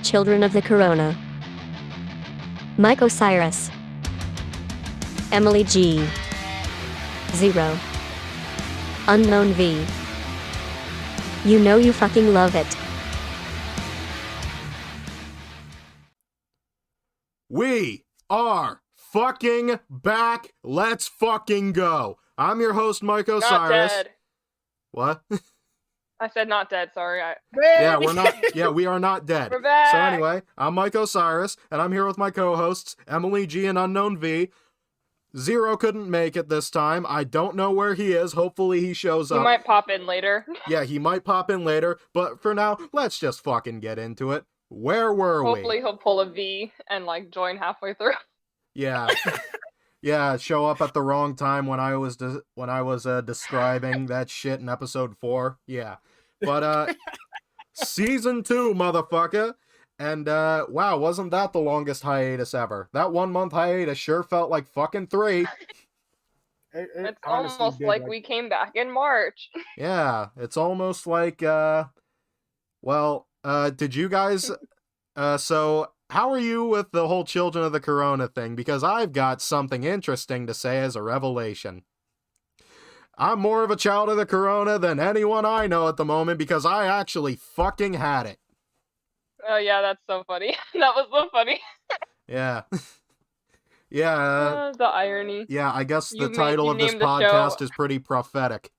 Children of the Corona. Mike Osiris. Emily G. Zero. Unknown V. You know you fucking love it. We are fucking back. Let's fucking go. I'm your host, Mike Osiris. Not dead. What? I said not dead, sorry. Yeah, we're not. Yeah, we are not dead. We're back. So anyway, I'm Mike Osiris, and I'm here with my co-hosts, Emily G and Unknown V. Zero couldn't make it this time. I don't know where he is. Hopefully he shows up. He might pop in later. Yeah, he might pop in later, but for now, let's just fucking get into it. Where were we? Hopefully he'll pull a V and join halfway through. Yeah. Yeah, show up at the wrong time when I was describing that shit in episode 4. Yeah. But season 2, motherfucker. And wow, wasn't that the longest hiatus ever? That 1 month hiatus sure felt like fucking 3. It's almost like we came back in March. Yeah, it's almost like did you guys so how are you with the whole Children of the Corona thing? Because I've got something interesting to say as a revelation. I'm more of a child of the Corona than anyone I know at the moment because I actually fucking had it. Oh yeah, that's so funny. That was so funny. Yeah. Yeah. The irony. Yeah, I guess the title of this podcast is pretty prophetic.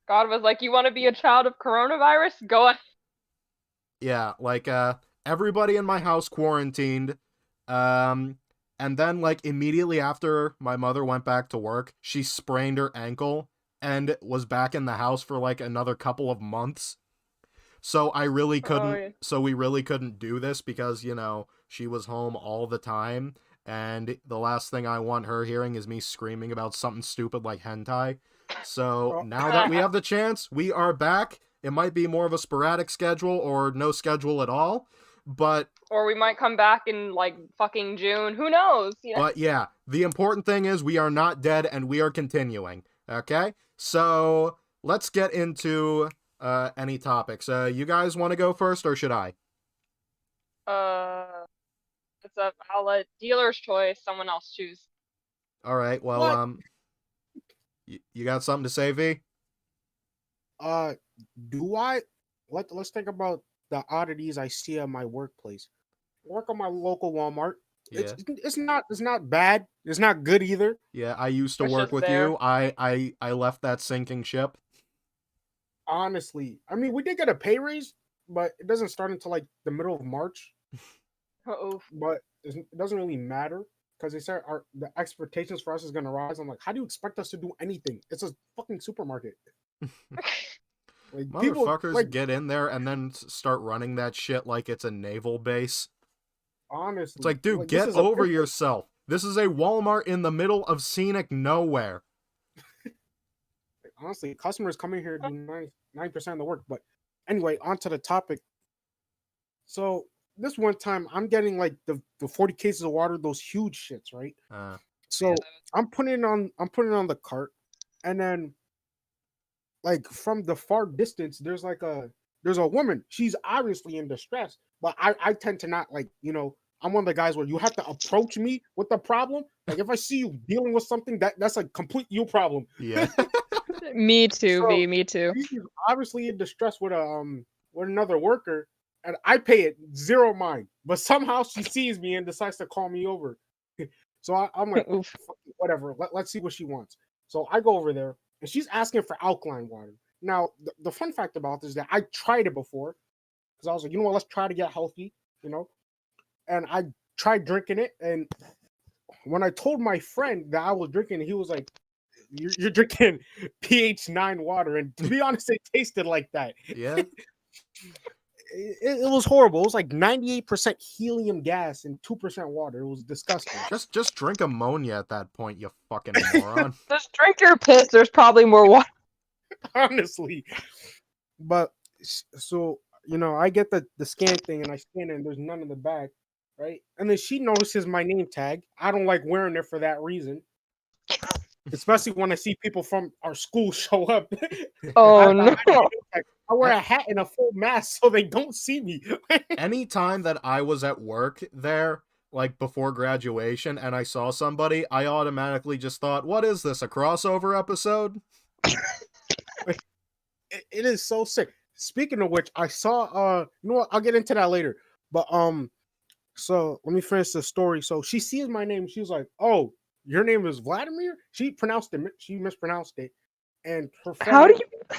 God was like, you want to be a child of coronavirus? Go ahead. Yeah, everybody in my house quarantined, and then, immediately after my mother went back to work, she sprained her ankle and was back in the house for, another couple of months. So we really couldn't do this because, she was home all the time, and the last thing I want her hearing is me screaming about something stupid like hentai. So now that we have the chance, we are back. It might be more of a sporadic schedule or no schedule at all, but... Or we might come back in, fucking June. Who knows? You know? But yeah, the important thing is we are not dead and we are continuing, okay? So, let's get into any topics. You guys want to go first, or should I? I'll let dealer's choice, someone else choose. Alright, well, you got something to say, V? Do I? Let's think about the oddities I see at my workplace. I work on my local Walmart. Yeah. It's not bad. It's not good either. Yeah, I used to It's work just with there. you. I left that sinking ship. Honestly, I mean, we did get a pay raise, but it doesn't start until the middle of March. Uh-oh. But it doesn't really matter because they said the expectations for us is gonna rise. I'm like, how do you expect us to do anything? It's a fucking supermarket. Motherfuckers get in there and then start running that shit like it's a naval base. Honestly, it's like, dude, get over yourself. This is a Walmart in the middle of scenic nowhere. Honestly, customers coming here do 9% of the work. But anyway, on to the topic. So this one time, I'm getting the 40 cases of water, those huge shits, right? So I'm putting it on the cart, and then from the far distance, there's a woman. She's obviously in distress, but I tend to not I'm one of the guys where you have to approach me with the problem. If I see you dealing with something, that's a complete you problem. Yeah. Me too, V. Me too. She's obviously in distress with another worker, and I pay it zero mind. But somehow she sees me and decides to call me over. So I'm like, whatever. Let's see what she wants. So I go over there. And she's asking for alkaline water. Now, the fun fact about this is that I tried it before. Because I was like, you know what, let's try to get healthy, And I tried drinking it. And when I told my friend that I was drinking it, he was like, you're drinking pH 9 water. And to be honest, it tasted like that. Yeah. It was horrible. It was 98% helium gas and 2% water. It was disgusting. Just drink ammonia at that point, you fucking moron. Just drink your piss. There's probably more water. Honestly. But so I get the scan thing and I scan it and there's none in the bag, right? And then she notices my name tag. I don't like wearing it for that reason. especially when I see people from our school show up. Oh I no. wear a hat and a full mask so they don't see me. Anytime that I was at work there, like before graduation, and I saw somebody, I automatically just thought, what is this, a crossover episode? It is so sick. Speaking of which, I saw you know what, I'll get into that later. But so let me finish the story. So she sees my name, she was like, "Oh, your name is Vladimir?" She mispronounced it. And her friend, How do you?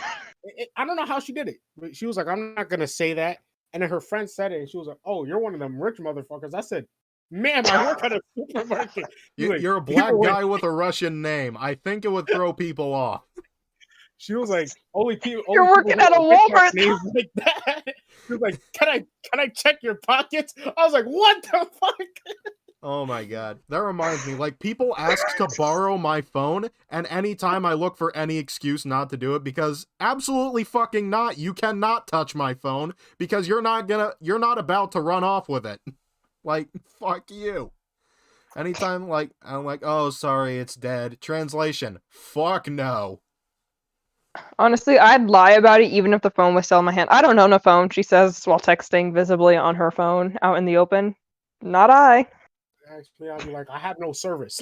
I don't know how she did it, but she was like, "I'm not gonna say that." And then her friend said it, and she was like, "Oh, you're one of them rich motherfuckers." I said, "Ma'am, I work at a supermarket." You're a black guy with a Russian name. I think it would throw people off. She was like, "Only people." You're working at a Walmart. Names like that. She was like, "Can I check your pockets?" I was like, "What the fuck?" Oh my god. That reminds me, like, people ask to borrow my phone, and anytime I look for any excuse not to do it, because absolutely fucking not, you cannot touch my phone, because you're not about to run off with it. Like, fuck you. Anytime, like, I'm like, oh, sorry, it's dead. Translation, fuck no. Honestly, I'd lie about it even if the phone was still in my hand. I don't own a phone, she says while texting visibly on her phone out in the open. Not I. Actually, I'll be like, "I have no service."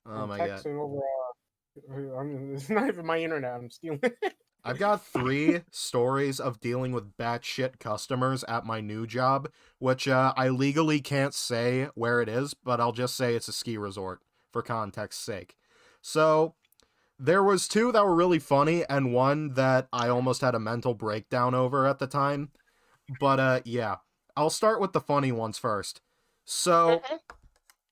Oh I'm my god. texting over. It's not even my internet. I'm stealing. I've got 3 stories of dealing with batshit customers at my new job, which I legally can't say where it is, but I'll just say it's a ski resort for context's sake. So, there was 2 that were really funny, and 1 that I almost had a mental breakdown over at the time. But yeah, I'll start with the funny ones first. So,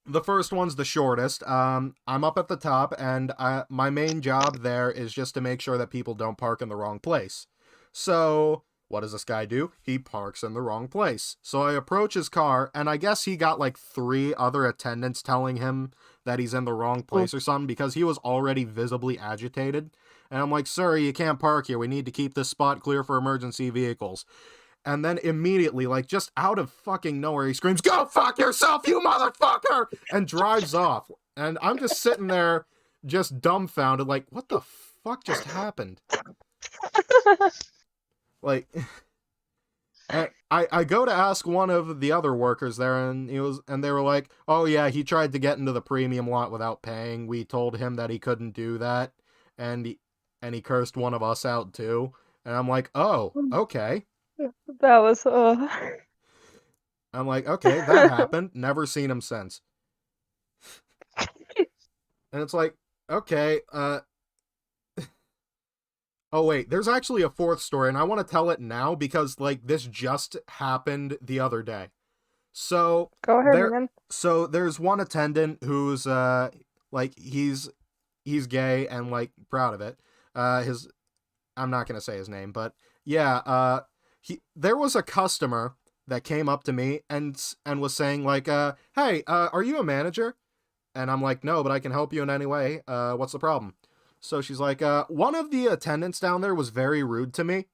the first one's the shortest. I'm up at the top, and my main job there is just to make sure that people don't park in the wrong place. So, what does this guy do? He parks in the wrong place. So I approach his car, and I guess he got like 3 other attendants telling him that he's in the wrong place or something, because he was already visibly agitated. And I'm like, "Sir, you can't park here. We need to keep this spot clear for emergency vehicles." And then immediately, like, just out of fucking nowhere, he screams, "Go fuck yourself, you motherfucker!" and drives off. And I'm just sitting there, just dumbfounded, like, what the fuck just happened? Like, I go to ask one of the other workers there, and they were like, "Oh yeah, he tried to get into the premium lot without paying. We told him that he couldn't do that, and he cursed one of us out too." And I'm like, "Oh, okay." That was I'm like, okay, that happened. Never seen him since. And it's like, okay, oh wait, there's actually a 4th story, and I want to tell it now because, like, this just happened the other day. So, Go ahead, man. So there's one attendant who's, like, he's gay and, like, proud of it. I'm not gonna say his name, but yeah, there was a customer that came up to me and was saying, like, "Hey, are you a manager?" And I'm like, "No, but I can help you in any way. What's the problem?" So she's like, "One of the attendants down there was very rude to me,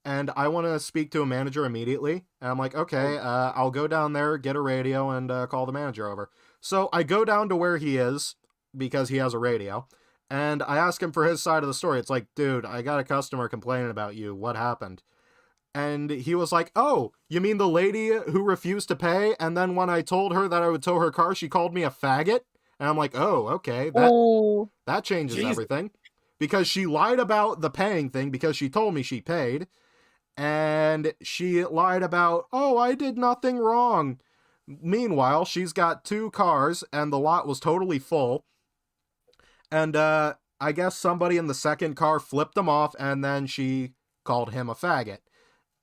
and I want to speak to a manager immediately." And I'm like, "Okay, I'll go down there, get a radio, and call the manager over." So I go down to where he is, because he has a radio, and I ask him for his side of the story. It's like, "Dude, I got a customer complaining about you. What happened?" And he was like, "Oh, you mean the lady who refused to pay, and then when I told her that I would tow her car, she called me a faggot?" And I'm like, "Oh, okay, that changes everything." Because she lied about the paying thing because she told me she paid, and she lied about, "Oh, I did nothing wrong." Meanwhile, she's got 2 cars, and the lot was totally full, and I guess somebody in the second car flipped him off, and then she called him a faggot.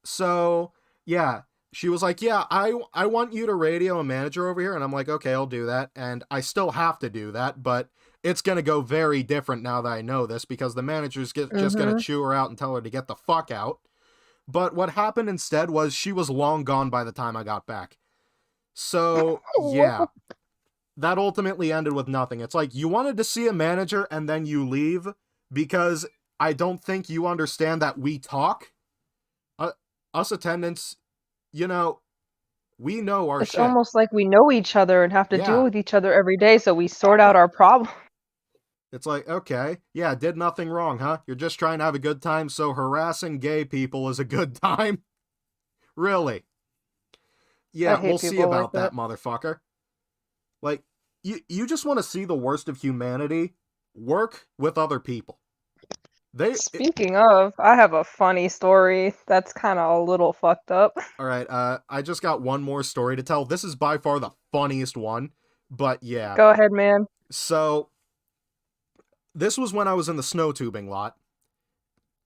So, yeah, she was like, "Yeah, I want you to radio a manager over here." And I'm like, "Okay, I'll do that." And I still have to do that, but it's going to go very different now that I know this, because the manager's just going to chew her out and tell her to get the fuck out. But what happened instead was she was long gone by the time I got back. So, yeah, that ultimately ended with nothing. It's like, you wanted to see a manager and then you leave because I don't think you understand that we talk. Us attendants, you know, We know our It's shit. almost like we know each other and have to Yeah. deal with each other every day, so we sort out our problems. It's like, okay, yeah, did nothing wrong, huh? You're just trying to have a good time, so harassing gay people is a good time? Really? Yeah, hate we'll see people like about that, motherfucker. Like, you just want to see the worst of humanity work with other people. Speaking of, I have a funny story that's kind of a little fucked up. Alright, I just got one more story to tell. This is by far the funniest one, but yeah. Go ahead, man. So, this was when I was in the snow tubing lot,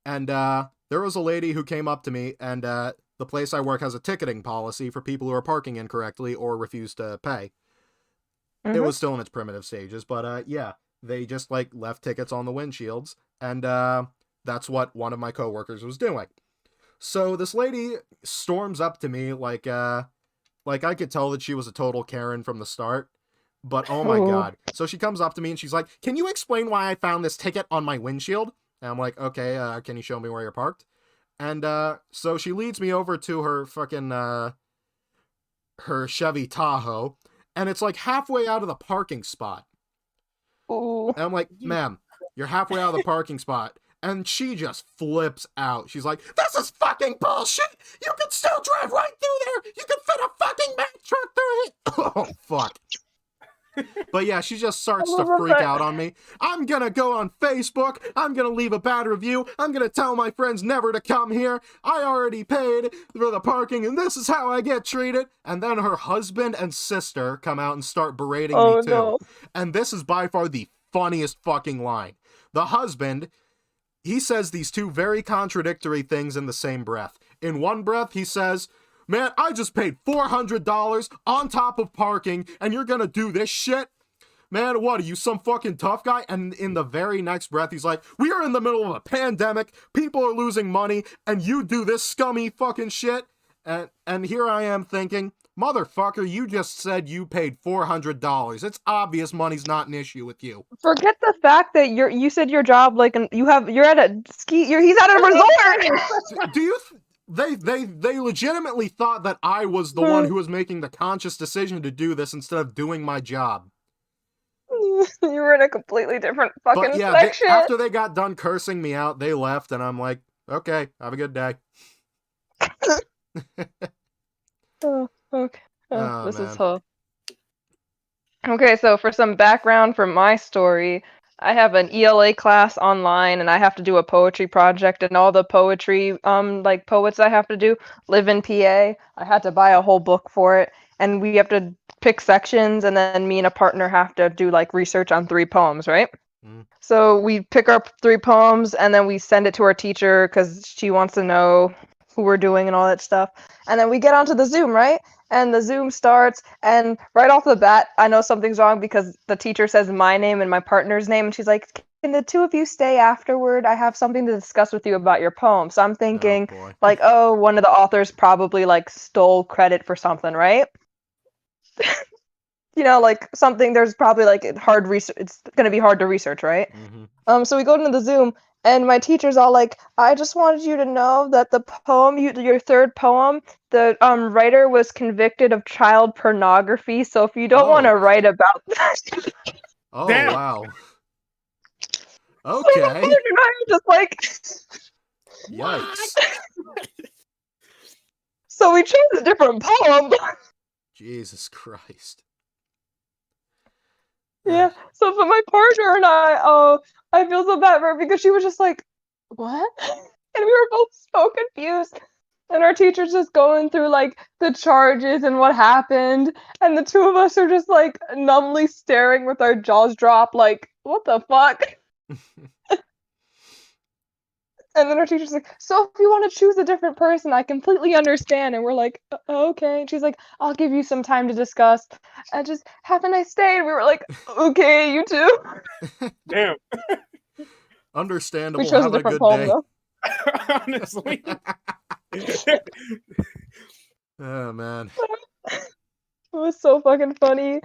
and there was a lady who came up to me, and the place I work has a ticketing policy for people who are parking incorrectly or refuse to pay. It was still in its primitive stages, but yeah, they just like left tickets on the windshields, and that's what one of my coworkers was doing. So this lady storms up to me like I could tell that she was a total Karen from the start. But oh my god. So she comes up to me and she's like, "Can you explain why I found this ticket on my windshield?" And I'm like, "Okay, can you show me where you're parked?" And so she leads me over to her fucking her Chevy Tahoe, and it's like halfway out of the parking spot. Ooh. And I'm like, "Ma'am, you're halfway out of the parking spot." And she just flips out. She's like, "This is fucking bullshit! You can still drive right through there! You can fit a fucking Mack truck through it!" Oh, fuck. But yeah, she just starts to freak out on me. "I'm gonna go on Facebook. I'm gonna leave a bad review. I'm gonna tell my friends never to come here. I already paid for the parking, and this is how I get treated." And then her husband and sister come out and start berating me too. No. And this is by far the funniest fucking line. The husband, he says these two very contradictory things in the same breath. In one breath, he says, "Man, I just paid $400 on top of parking, and you're gonna do this shit? Man, what, are you some fucking tough guy?" And in the very next breath, he's like, "We are in the middle of a pandemic, people are losing money, and you do this scummy fucking shit?" And here I am thinking, motherfucker, you just said you paid $400. It's obvious money's not an issue with you. Forget the fact that you said your job you're at a he's at a resort. Do you... They legitimately thought that I was the one who was making the conscious decision to do this instead of doing my job. You were in a completely different fucking But yeah, section. after they got done cursing me out, they left, and I'm like, "Okay, have a good day." Oh, okay. Oh, This man. is tough. Okay, so for some background from my story, I have an ELA class online, and I have to do a poetry project, and all the poetry, like poets I have to do live in PA. I had to buy a whole book for it, and we have to pick sections, and then me and a partner have to do like research on 3 poems, right? So we pick up 3 poems, and then we send it to our teacher because she wants to know who we're doing and all that stuff. And then we get onto the Zoom, right? And the Zoom starts, and right off the bat, I know something's wrong because the teacher says my name and my partner's name, and she's like, "Can the two of you stay afterward? I have something to discuss with you about your poem." So I'm thinking, oh, one of the authors probably like stole credit for something, right? You know, like something, there's probably like hard research. It's going to be hard to research, right? So we go into the Zoom, and my teacher's all like, "I just wanted you to know that the poem, your 3rd poem, the writer was convicted of child pornography. So if you don't want to write about that." Oh, Damn. wow. So Okay. my partner and I are just like, Yikes. so we chose a different poem. Jesus Christ. Yeah. So for my partner and I feel so bad for her because she was just like, "What?" And we were both so confused. And our teacher's just going through like the charges and what happened, and the two of us are just like numbly staring with our jaws dropped, like, "What the fuck?" And then our teacher's like, "So if you want to choose a different person, I completely understand." And we're like, "Okay." And she's like, "I'll give you some time to discuss. And just have a nice day." And we were like, "Okay, you too." Damn. Understandable. We chose a Have a different good poem day. though. Honestly. Oh, man. It was so fucking funny.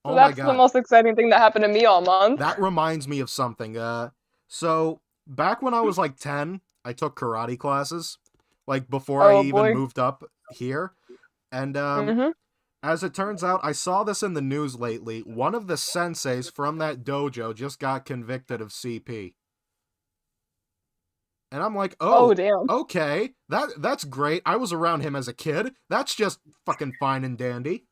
Oh, my That's God. the most exciting thing that happened to me all month. That reminds me of something. So back when I was like 10, I took karate classes. Like before I even moved up here. And Mm-hmm. as it turns out, I saw this in the news lately. One of the senseis from that dojo just got convicted of CP. And I'm like, Oh, oh, damn. okay, that's great. I was around him as a kid. That's just fucking fine and dandy.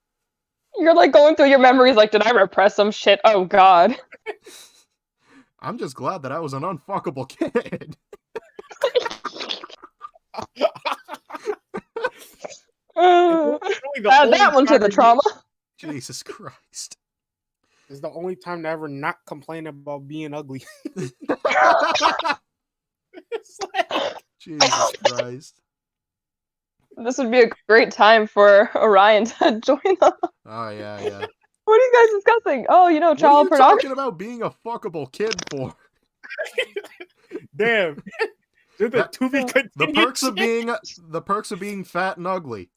You're like going through your memories like, did I repress some shit? Oh, God. I'm just glad that I was an unfuckable kid. Add that one to the trauma. Jesus Christ. It's the only time to ever not complain about being ugly. It's like, Jesus Christ. This would be a great time for Orion to join them. Oh, yeah. What are you guys discussing? Oh, you know, What are child you pornography. talking about being a fuckable kid for? damn. Just a to be continued. The perks of being fat and ugly.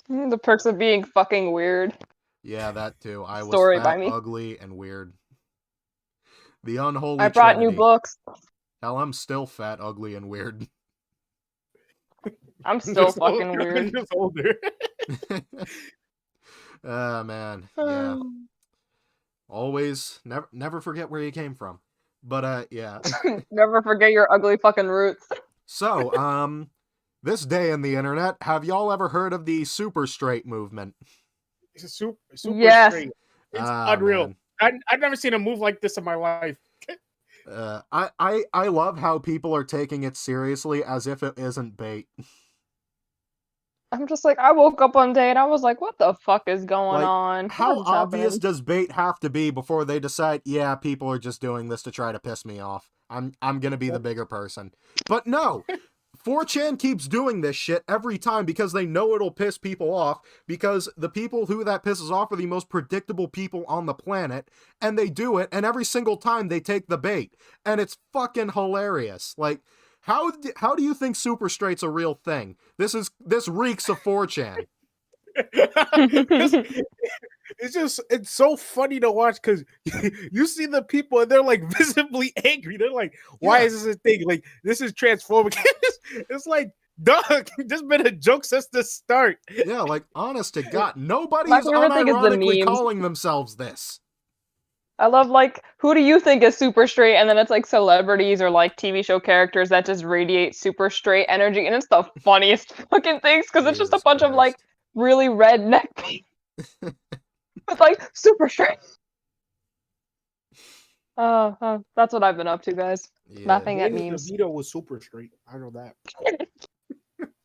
The perks of being fucking weird. Yeah, that too. I was Story by fat, me. ugly, and weird. The unholy I brought trinity. new books. Hell, I'm still fat, ugly, and weird. I'm still Just fucking older, weird. Just older. Ah, man. Yeah. Always, never forget where you came from. But, yeah. Never forget your ugly fucking roots. So, this day in the internet, have y'all ever heard of the super straight movement? It's super Yes. straight. It's Ah, unreal. man. I've never seen a move like this in my life. I love how people are taking it seriously as if it isn't bait. I'm just like, I woke up one day and I was like, what the fuck is going Like, on? How What is obvious happening? does bait have to be before they decide, yeah, people are just doing this to try to piss me off. I'm gonna be the bigger person. But no! 4chan keeps doing this shit every time because they know it'll piss people off, because the people who that pisses off are the most predictable people on the planet, and they do it, and every single time they take the bait. And it's fucking hilarious. Like, how do you think super straight's a real thing? This reeks of 4chan. It's so funny to watch because you see the people and they're like visibly angry. They're like, why is this a thing? Like, this is transphobic. It's like, dog, just been a joke since the start. Yeah, like, honest to God, nobody My is favorite thing is the unironically memes. calling themselves this. I love, like, who do you think is super straight? And then it's like celebrities or like TV show characters that just radiate super straight energy. And it's the funniest fucking things because it's just a Jesus bunch of like Christ. really redneck people. With like super straight. That's what I've been up to, guys. Yeah, Laughing at Danny memes. DeVito was super straight. I know that.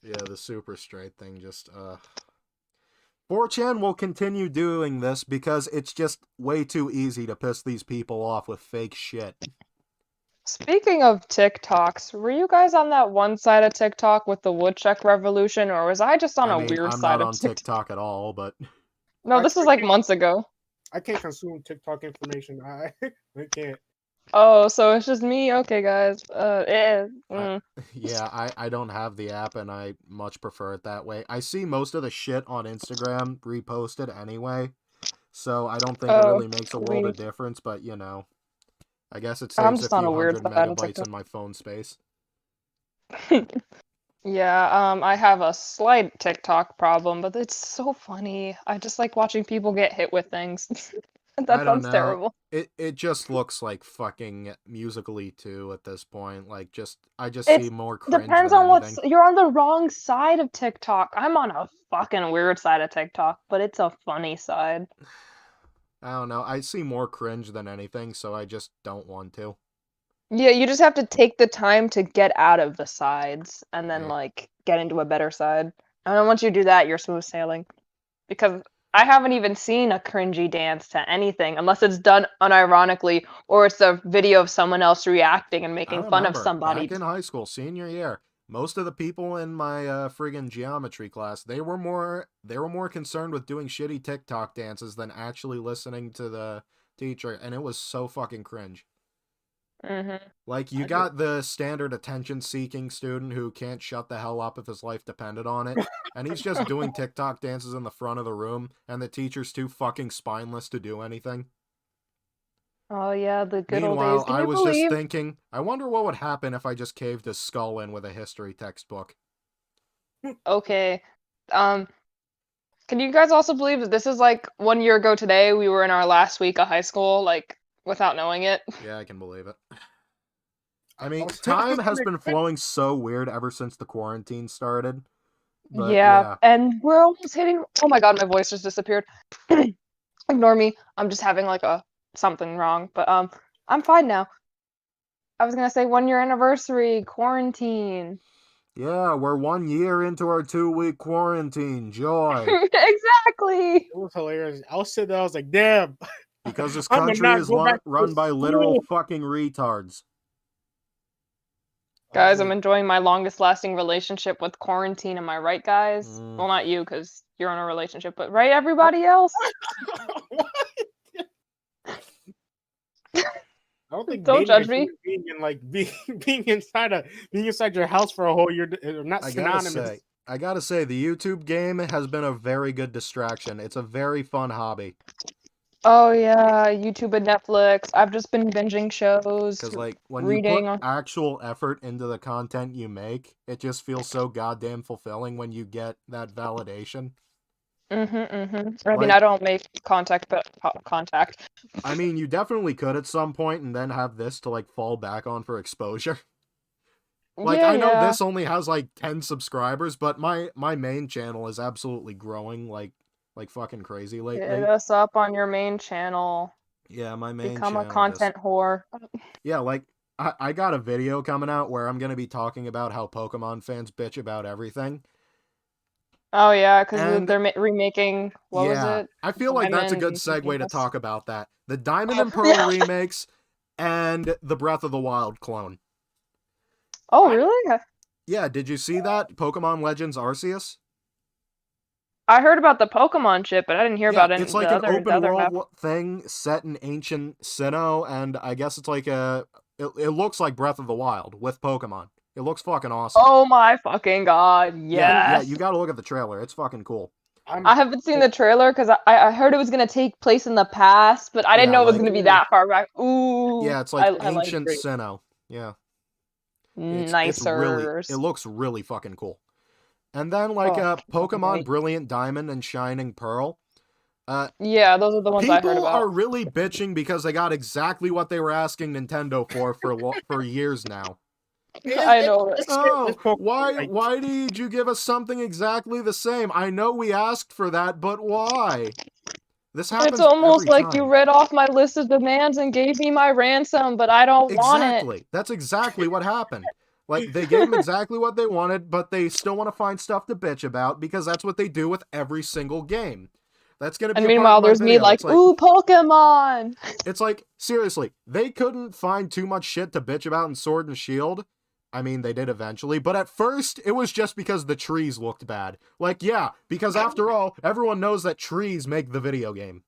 yeah, the super straight thing just, 4chan will continue doing this because it's just way too easy to piss these people off with fake shit. Speaking of TikToks, were you guys on that one side of TikTok with the woodchuck revolution, or was I just on a weird I'm side not of on TikTok? TikTok at all, but No, this was like months ago. I can't consume TikTok information. I can't. Oh, so it's just me? Okay, guys. yeah, I don't have the app and I much prefer it that way. I see most of the shit on Instagram reposted anyway, so I don't think it really makes a world of sweet. difference, but you know, I guess it I'm saves a just on few a weird hundred side of megabytes TikTok. in my phone space. Yeah, I have a slight TikTok problem, but it's so funny. I just like watching people get hit with things. I That don't sounds know. terrible. It just looks like fucking Musical.ly 2 at this point. Like, I just It's see more cringe depends than on anything. you're on the wrong side of TikTok. I'm on a fucking weird side of TikTok, but it's a funny side. I don't know. I see more cringe than anything, so I just don't want to. Yeah, you just have to take the time to get out of the sides and then Yeah. like get into a better side. And then once you do that, you're smooth sailing. Because I haven't even seen a cringy dance to anything unless it's done unironically or it's a video of someone else reacting and I making fun of remember, somebody. back in high school, senior year, most of the people in my friggin' geometry class, they were more concerned with doing shitty TikTok dances than actually listening to the teacher, and it was so fucking cringe. Mm-hmm. Like, you got the standard attention-seeking student who can't shut the hell up if his life depended on it, and he's just doing TikTok dances in the front of the room, and the teacher's too fucking spineless to do anything. Oh yeah, the good old days. Meanwhile, Can I you was believe? just thinking, I wonder what would happen if I just caved his skull in with a history textbook. Okay. Can you guys also believe that this is like 1 year ago today? We were in our last week of high school, like without knowing it. Yeah, I can believe it. I I mean, was time has been unexpected. flowing so weird ever since the quarantine started. But Yeah, yeah, and we're almost hitting. Oh my god, my voice just disappeared. Ignore me. I'm just having like a something wrong, but I'm fine now. I was gonna say 1 year anniversary, quarantine. yeah, we're 1 year into our 2-week quarantine. Joy. Exactly. It was hilarious. I was sitting there, I was like, damn, Because this I'm gonna country not is go back to run by literal school. fucking retards. I was Guys, I'm like, enjoying my longest lasting relationship with quarantine. Am I right, guys? Mm. Well, not you, because you're in a relationship, but right, everybody else? what? I don't think Don't dating a judge me. human being and like being inside your house for a whole year are not I synonymous. gotta say, the YouTube game has been a very good distraction. It's a very fun hobby. Oh yeah, YouTube and Netflix. I've just been binging shows, Because, like, when you put reading. actual effort into the content you make, it just feels so goddamn fulfilling when you get that validation. I mean, I Like, don't make contact, but contact. I mean, you definitely could at some point and then have this to, like, fall back on for exposure. Like, Yeah, I know yeah. this only has, like, 10 subscribers, but my main channel is absolutely growing like fucking crazy Hit lately. us up on your main channel. Yeah, my main Become a channel just... content whore. Yeah, like, I got a video coming out where I'm going to be talking about how Pokemon fans bitch about everything. Oh yeah, because And they're remaking. What was yeah, it? I feel like that's a Diamond good and something segue to else. talk about that. The Diamond and Pearl Yeah. remakes and the Breath of the Wild clone. Oh I really? Yeah, did you see that? Pokemon Legends Arceus? I heard about the Pokemon chip, but I didn't hear Yeah, about it's the like an other open map. world thing set in ancient Sinnoh, and I guess it's like it looks like Breath of the Wild with Pokemon. It looks fucking awesome. Oh my fucking god! Yeah, Yes. you gotta look at the trailer. It's fucking cool. I'm I haven't seen the trailer because I heard it was gonna take place in the past, but I didn't Yeah, know it was like, gonna be that far back. yeah, Ooh, it's like I like ancient great. Sinnoh. Yeah, nicer. it looks really fucking cool. And then like Oh, fucking Pokemon wait. Brilliant Diamond and Shining Pearl. Yeah, those are the ones I heard People about. are really bitching because they got exactly what they were asking Nintendo for years now. I know it. Oh, It's Pokemon, like, why did you give us something exactly the same? I know we asked for that, but why? This It's happens almost every like you time. read off my list of demands and gave me my ransom, but I don't want it. Exactly. That's exactly what happened. Like, they gave them exactly what they wanted, but they still want to find stuff to bitch about because that's what they do with every single game. That's going to be And a part of meanwhile, my there's me video. like, ooh, Pokemon! It's like, seriously, they couldn't find too much shit to bitch about in Sword and Shield. I mean, they did eventually, but at first, it was just because the trees looked bad. Like, yeah, because after all, everyone knows that trees make the video game.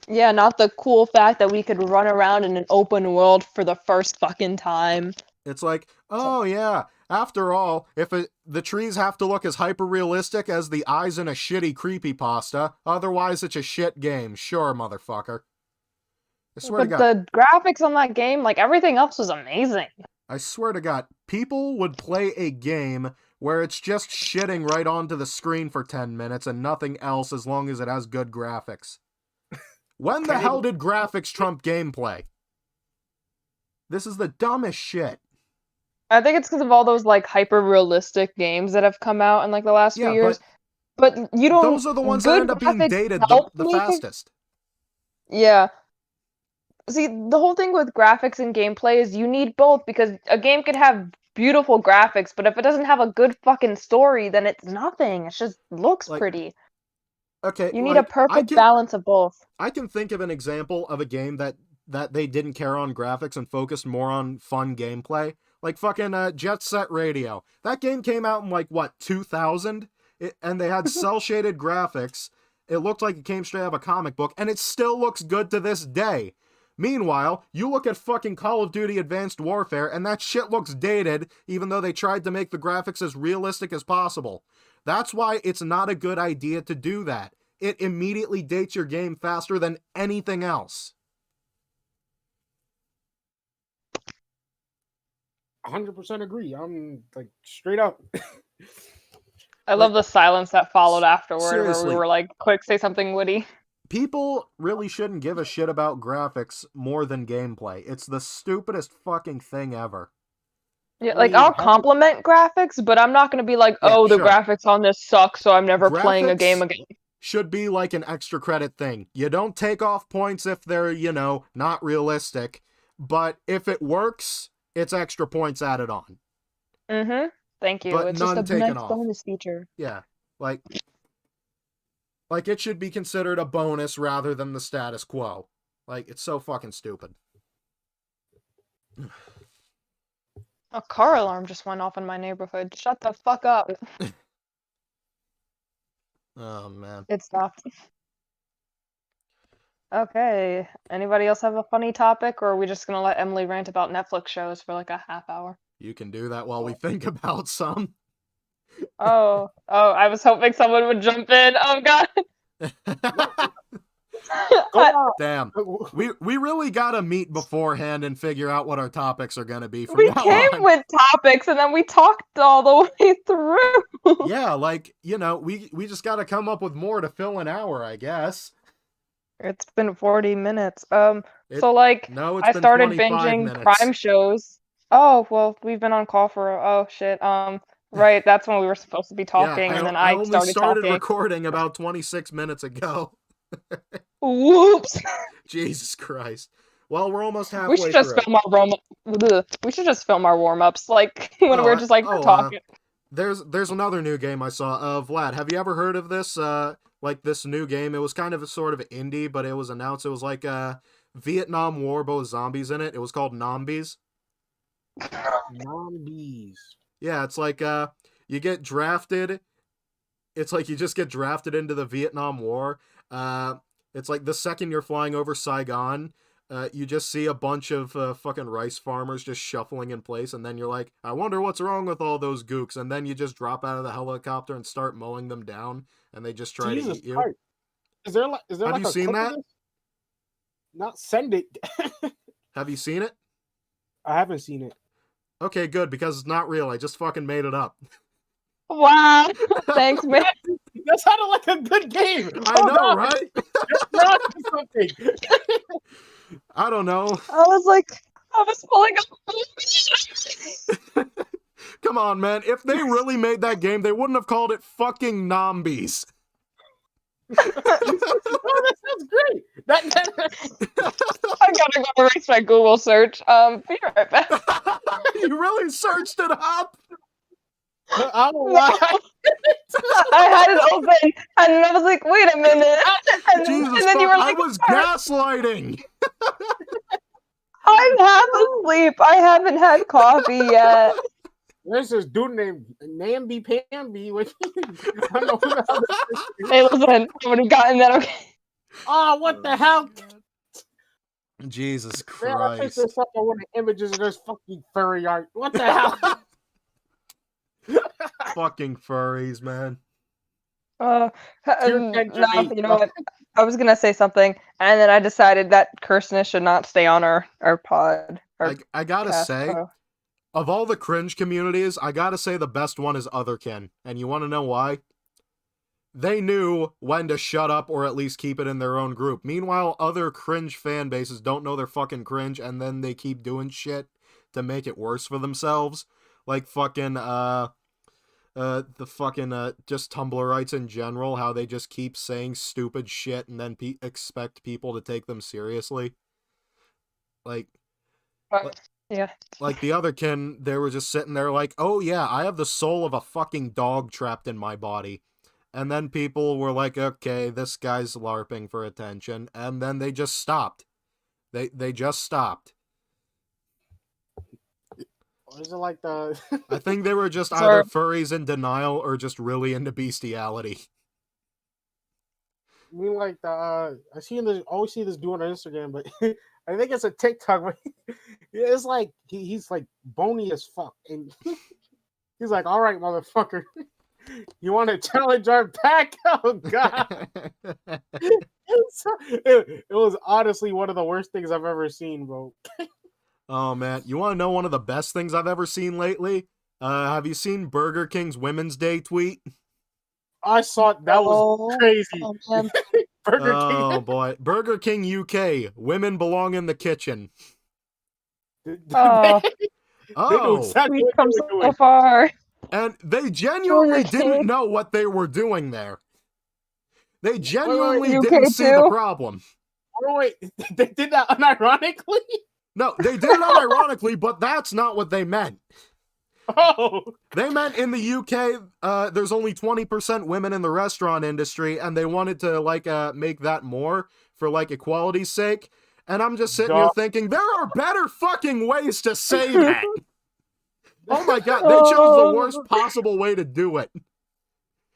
Yeah, not the cool fact that we could run around in an open world for the first fucking time. It's like, oh yeah, after all, if the trees have to look as hyper-realistic as the eyes in a shitty creepypasta, otherwise it's a shit game. Sure, motherfucker. I swear to But God. the graphics on that game, like everything else was amazing. I swear to God, people would play a game where it's just shitting right onto the screen for 10 minutes and nothing else as long as it has good graphics. When the hell did graphics trump gameplay? This is the dumbest shit. I think it's because of all those like hyper realistic games that have come out in like the last few Yeah, years. But you don't. those are the ones that Good end up being graphics dated help the me. fastest. Yeah. See, the whole thing with graphics and gameplay is you need both because a game could have beautiful graphics, but if it doesn't have a good fucking story, then it's nothing. It just looks Like, pretty. okay, You need a like, perfect balance of both. I can think of an example of a game that they didn't care on graphics and focused more on fun gameplay. Like fucking Jet Set Radio. That game came out in like, what, 2000? And they had cel-shaded graphics. It looked like it came straight out of a comic book, and it still looks good to this day. Meanwhile, you look at fucking Call of Duty Advanced Warfare, and that shit looks dated, even though they tried to make the graphics as realistic as possible. That's why it's not a good idea to do that. It immediately dates your game faster than anything else. 100% agree. I'm like straight up. I love the silence that followed afterward, where seriously. we were like, "Quick, say something witty." People really shouldn't give a shit about graphics more than gameplay. It's the stupidest fucking thing ever. Yeah, I like mean, I'll compliment graphics, but I'm not gonna be like, Yeah, "Oh, the sure. graphics on this suck, so I'm never playing a Graphics game again." should be like an extra credit thing. You don't take off points if they're, not realistic, but if it works, it's extra points added on. Mm-hmm. Thank you. But It's just none a taken nice off. bonus feature. Yeah, like it should be considered a bonus rather than the status quo. Like, it's so fucking stupid. A car alarm just went off in my neighborhood. Shut the fuck up. Oh, man. It stopped. Okay. Anybody else have a funny topic, or are we just gonna let Emily rant about Netflix shows for like a half hour? You can do that while we think about some. Oh, I was hoping someone would jump in. Oh god. Go on. Damn. We really gotta meet beforehand and figure out what our topics are gonna be from We now came on. with topics and then we talked all the way through. Yeah, like, we just gotta come up with more to fill an hour, I guess. It's been 40 minutes. No, It's I started 25 binging minutes. crime shows. Oh, well, we've been on call for oh shit. Right, that's when we were supposed to be talking, and then I only started talking. recording about 26 minutes ago. Whoops. Jesus Christ. Well, we're almost halfway We should just through. film our We should just film our warm-ups, like when we're just like talking. There's another new game I saw. Vlad, have you ever heard of this? This new game. It was kind of a sort of indie, but it was announced. It was like Vietnam War, both zombies in it. It was called Nombies. Zombies. Yeah, it's like you get drafted. It's like you just get drafted into the Vietnam War. It's like the second you're flying over Saigon, you just see a bunch of fucking rice farmers just shuffling in place, and then you're like, I wonder what's wrong with all those gooks, and then you just drop out of the helicopter and start mowing them down, and they just try to eat you. Christ. Is there Have you seen that? Not send it. Have you seen it? I haven't seen it. Okay, good, because it's not real. I just fucking made it up. Wow. Thanks, man. That sounded like a good game. I know, right? Not something. I don't know. I was pulling up. Come on, man. If they really made that game, they wouldn't have called it fucking Nombies. Oh, that sounds great. I gotta go erase my Google search. Be right back. You really searched it up? I don't lie. I had it open, and then I was like, "Wait a minute!" And Jesus, then you were I like, was gaslighting. "I'm half asleep. I haven't had coffee yet." There's this dude named Namby Pamby. I don't know who the hell this is. Hey, listen, I would have gotten that. Okay. Oh, what the hell? Jesus Man, I picked Christ. this up on one of the images of this fucking furry art. What the hell? Fucking furries, man. No, Dear you know what? I was gonna say something, and then I decided that curseness should not stay on our pod. I gotta cast, say, so. of all the cringe communities, I gotta say the best one is Otherkin. And you wanna know why? They knew when to shut up or at least keep it in their own group. Meanwhile, other cringe fan bases don't know they're fucking cringe, and then they keep doing shit to make it worse for themselves. Like fucking, just Tumblrites in general, how they just keep saying stupid shit and then expect people to take them seriously. Like, Yeah. like the Otherkin, they were just sitting there like, oh yeah, I have the soul of a fucking dog trapped in my body. And then people were like, okay, this guy's LARPing for attention. And then they just stopped. They just stopped. Or is it like the... I think they were just either furries in denial or just really into bestiality. I mean, like the always see this dude on Instagram, but I think it's a TikTok. But it's like he's like bony as fuck, and he's like, "All right, motherfucker, you want to challenge our pack?" Oh god, it was honestly one of the worst things I've ever seen, bro. Oh man, you want to know one of the best things I've ever seen lately? Have you seen Burger King's Women's Day tweet? I saw it. That was crazy. Oh, man. Burger Oh King. boy, Burger King UK. Women belong in the kitchen. Oh, They knew Oh, exactly we've what come they were so doing. far. and they genuinely Burger didn't King. know what they were doing there. They wait. genuinely UK didn't see the too? problem. Oh, wait, they did that unironically? No, they did it unironically, but that's not what they meant. Oh. They meant in the UK, there's only 20% women in the restaurant industry, and they wanted to, like, make that more for, like, equality's sake. And I'm just sitting here Duh. thinking, there are better fucking ways to say that. Oh my god, they chose the worst possible way to do it.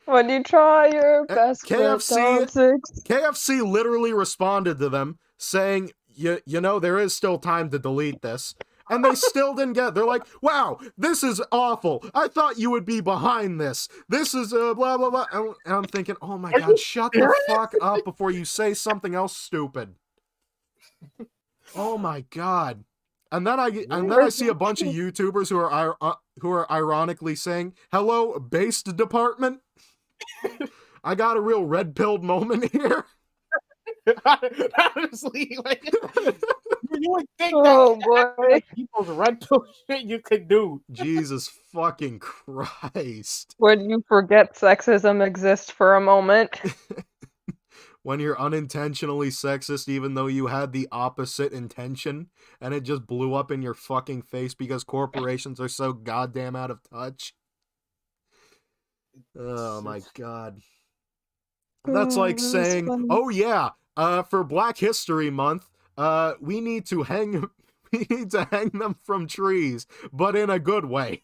When you try your best KFC with six. KFC literally responded to them saying, you know, there is still time to delete this. And they still didn't get it. They're like, wow, this is awful. I thought you would be behind this. This is blah, blah, blah. And I'm thinking, oh my god, shut the fuck up before you say something else stupid. Oh my god. And then I see a bunch of YouTubers who are ironically saying, hello, based department. I got a real red-pilled moment here. Honestly, like, you would think Oh, that boy. people's red pill shit you could do. Jesus fucking Christ. When you forget sexism exists for a moment. When you're unintentionally sexist even though you had the opposite intention and it just blew up in your fucking face because corporations are so goddamn out of touch. Oh my god. That's like saying, funny. oh yeah, for Black History Month, we need to hang them from trees, but in a good way.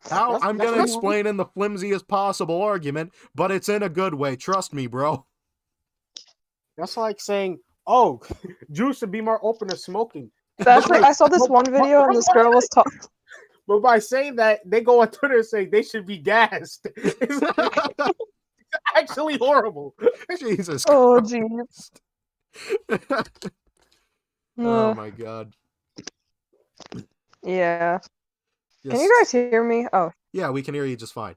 How? I'm gonna That's- explain in the flimsiest possible argument, but it's in a good way. Trust me, bro. That's like saying, oh, Jews should be more open to smoking. That's like, I saw this one video and this girl was talking. But by saying that, they go on Twitter and say they should be gassed. It's actually horrible. Jesus Oh, Christ. jeez. Oh my god. Yeah. Can Just- you guys hear me? Oh, Yeah, we can hear you just fine.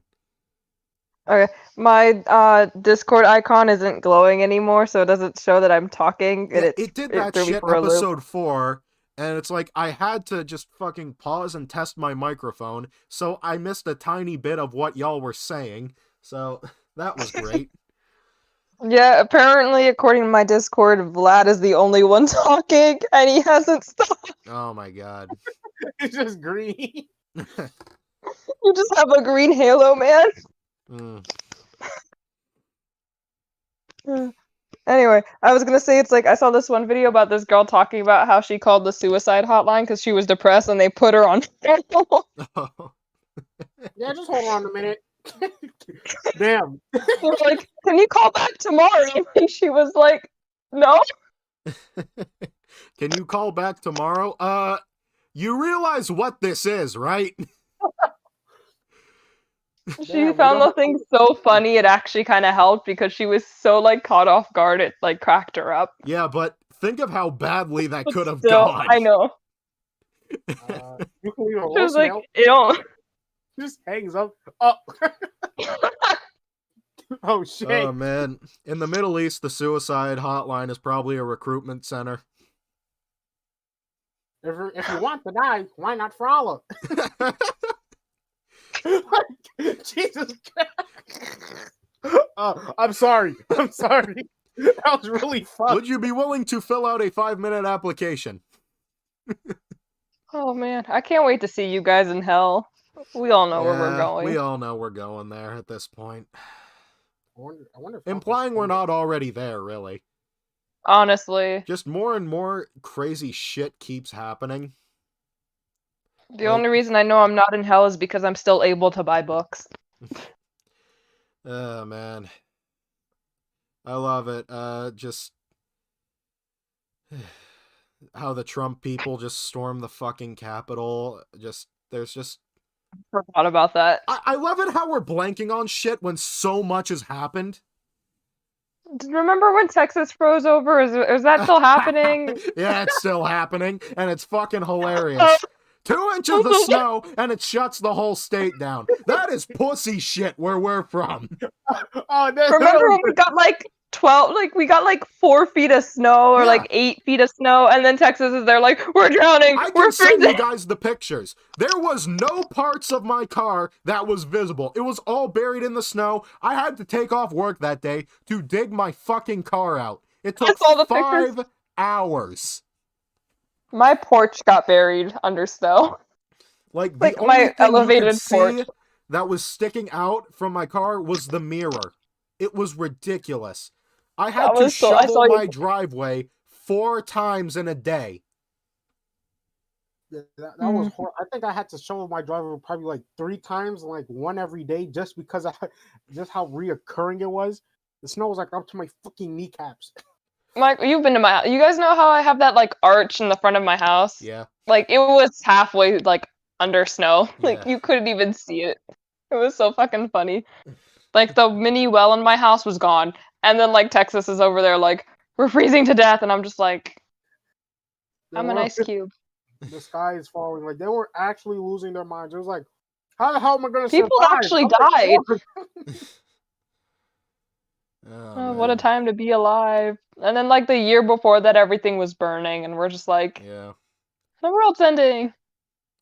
okay. My Discord icon isn't glowing anymore, so it doesn't show that I'm talking. Yeah, And it did it that threw me shit for a loop. episode 4, and it's like I had to just fucking pause and test my microphone, so I missed a tiny bit of what y'all were saying. So that was great. Yeah, apparently, according to my Discord, Vlad is the only one talking, and he hasn't stopped. Oh my god. It's just green. You just have a green halo, man. Anyway, I was gonna say it's like I saw this one video about this girl talking about how she called the suicide hotline because she was depressed and they put her on. Yeah, just hold on a minute. Damn. They were like, "Can you call back tomorrow?" And she was like, "No." Can you call back tomorrow? You realize what this is, right? She Damn, we found don't the thing so funny it actually kind of helped because she was so like caught off guard it like cracked her up. Yeah, but think of how badly that could have Still, gone. I know. You can leave a She was like, voicemail. "You don't." Just hangs up. Oh. Oh shit. Oh man, in the Middle East, the suicide hotline is probably a recruitment center. If you want to die, why not follow? Jesus Christ. I'm sorry. I'm sorry. That was really fun. Would you be willing to fill out a 5-minute application? Oh man, I can't wait to see you guys in hell. We all know where we're Yeah, going. We all know we're going there at this point. I wonder if Implying we're not already there, really. Honestly, Just more and more crazy shit keeps happening. the only reason I know I'm not in hell is because I'm still able to buy books. Oh man. I love it. Just how the Trump people just storm the fucking Capitol. There's just Forgot about that. I love it how we're blanking on shit when so much has happened. Remember when Texas froze over? Is that still happening? Yeah, it's still happening, and it's fucking hilarious. 2 inches of snow, and it shuts the whole state down. That is pussy shit where we're from. Oh, Remember when we got like 12, like we got like 4 feet of snow or Yeah. like 8 feet of snow, and then Texas is there like, we're drowning, I we're can send you freezing. guys the pictures. There was no parts of my car that was visible. It was all buried in the snow. I had to take off work that day to dig my fucking car out. It took That's all the pictures. 5 hours. My porch got buried under snow. Like, the Like, only my thing you could elevated see porch. that was sticking out from my car was the mirror. It was ridiculous. I had That to was so- I shovel saw you- my driveway 4 times in a day. Yeah, that was horrible. I think I had to shovel my driveway probably like 3 times, like one every day, just because just how reoccurring it was. The snow was like up to my fucking kneecaps. Mike, you've been to my house. You guys know how I have that like arch in the front of my house? Yeah. Like it was halfway like under snow. Like Yeah. you couldn't even see it. It was so fucking funny. Like the mini well in my house was gone. And then like Texas is over there like, we're freezing to death, and I'm just like, I'm an ice cube. The sky is falling. Like they were actually losing their minds. It was like, how the hell am I gonna People survive? actually I'm like, died. Oh, What a man. time to be alive. And then like the year before that everything was burning and we're just like, Yeah. the world's ending.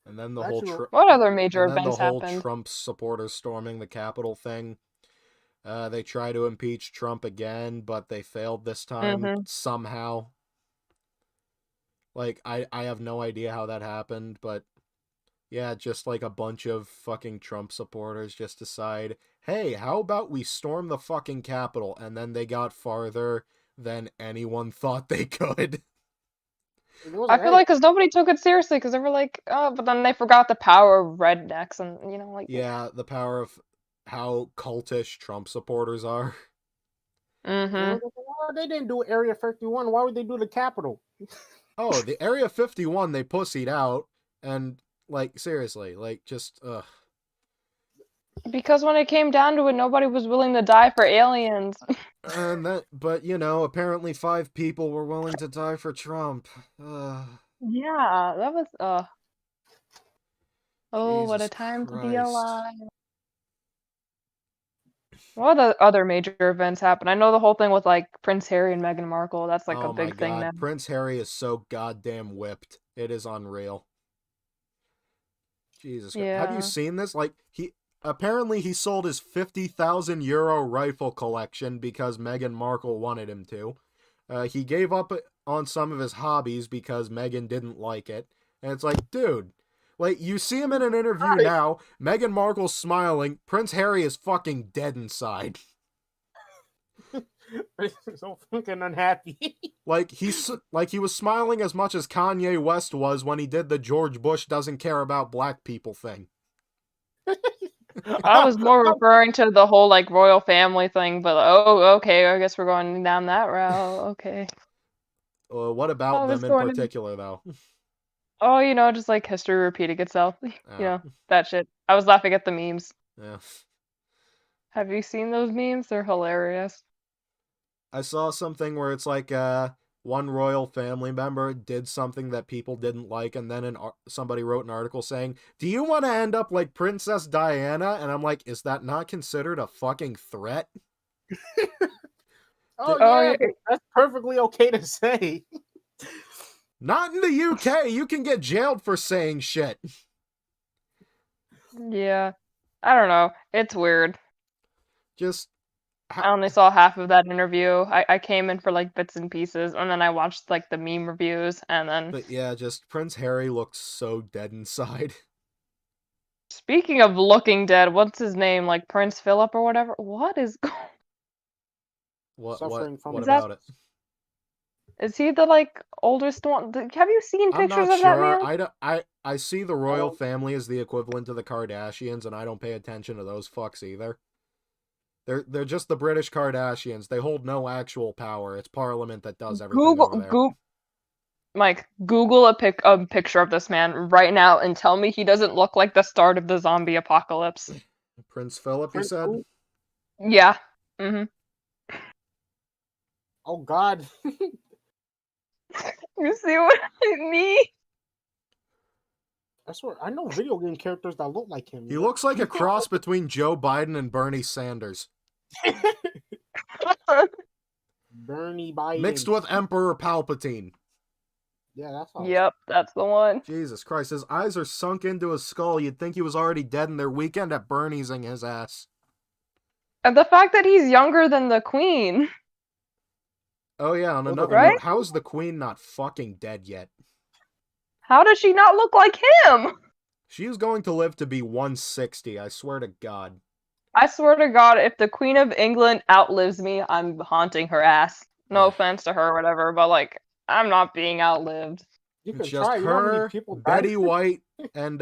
And then the Actually, whole What other major and then the events whole happened? Trump supporters storming the Capitol thing. They try to impeach Trump again, but they failed this time somehow. Like, I have no idea how that happened, but yeah, just like a bunch of fucking Trump supporters just decide, hey, how about we storm the fucking Capitol? And then they got farther than anyone thought they could. it was I feel hey, like because nobody took it seriously because they were like, oh, but then they forgot the power of rednecks and you know like. Yeah, the power of how cultish Trump supporters are. Mm-hmm. they didn't do Area 51. Why would they do the Capitol? Oh, the Area 51 they pussied out, and like seriously, like just ugh. Because when it came down to it, nobody was willing to die for aliens. And that, but you know, apparently 5 people were willing to die for Trump. Yeah, that was oh, what a Jesus time to be Christ. alive. What other major events happened? I know the whole thing with like Prince Harry and Meghan Markle. That's like Oh a my big thing God, now. Prince Harry is so goddamn whipped. It is unreal. Jesus Christ. Have Yeah. you seen this? Like, he sold his 50,000 euro rifle collection because Meghan Markle wanted him to. He gave up on some of his hobbies because Meghan didn't like it. And it's like, dude, like, you see him in an interview now, Meghan Markle's smiling, Prince Harry is fucking dead inside. So fucking unhappy. Like, he was smiling as much as Kanye West was when he did the George Bush doesn't care about black people thing. I was more referring to the whole like royal family thing, but oh, okay, I guess we're going down that route. Okay. What about was them in going to- particular, though? Oh, you know, just like history repeating itself. You know, that shit. I was laughing at the memes. Yeah. Have you seen those memes? They're hilarious. I saw something where it's like one royal family member did something that people didn't like, and then somebody wrote an article saying, "Do you want to end up like Princess Diana?" And I'm like, is that not considered a fucking threat? Oh, Oh, yeah, yeah. but that's perfectly okay to say. Not in the UK. You can get jailed for saying shit. Yeah. I don't know. It's weird. Just I only saw half of that interview. I came in for like bits and pieces, and then I watched like the meme reviews, and then but yeah, just Prince Harry looks so dead inside. speaking of looking dead, what's his name? Like Prince Philip or whatever? What is What Suffering from- what Is that- about it? Is he the like oldest one? Have you seen I'm pictures not of that sure. man? I see the royal Oh. family as the equivalent to the Kardashians, and I don't pay attention to those fucks either. They're just the British Kardashians. They hold no actual power. It's Parliament that does everything over there. Mike, Google a picture of this man right now and tell me he doesn't look like the start of the zombie apocalypse. Prince Philip, you Prince said? who? Yeah. Mm-hmm. Oh God. You see what I mean? I swear, I know video game characters that look like him. He looks like a cross between Joe Biden and Bernie Sanders. Bernie Biden. Mixed with Emperor Palpatine. Yeah, that's all. Yep, that's the one. Jesus Christ, his eyes are sunk into his skull. You'd think he was already dead in their weekend at Bernie'sing his ass. And the fact that he's younger than the queen. Oh yeah, on another Right? note, how is the queen not fucking dead yet? How does she not look like him? She is going to live to be 160, I swear to God. I swear to God, if the Queen of England outlives me, I'm haunting her ass. No offense to her or whatever, but like, I'm not being outlived. You can It's just try. You know how many her, people died? Betty White, and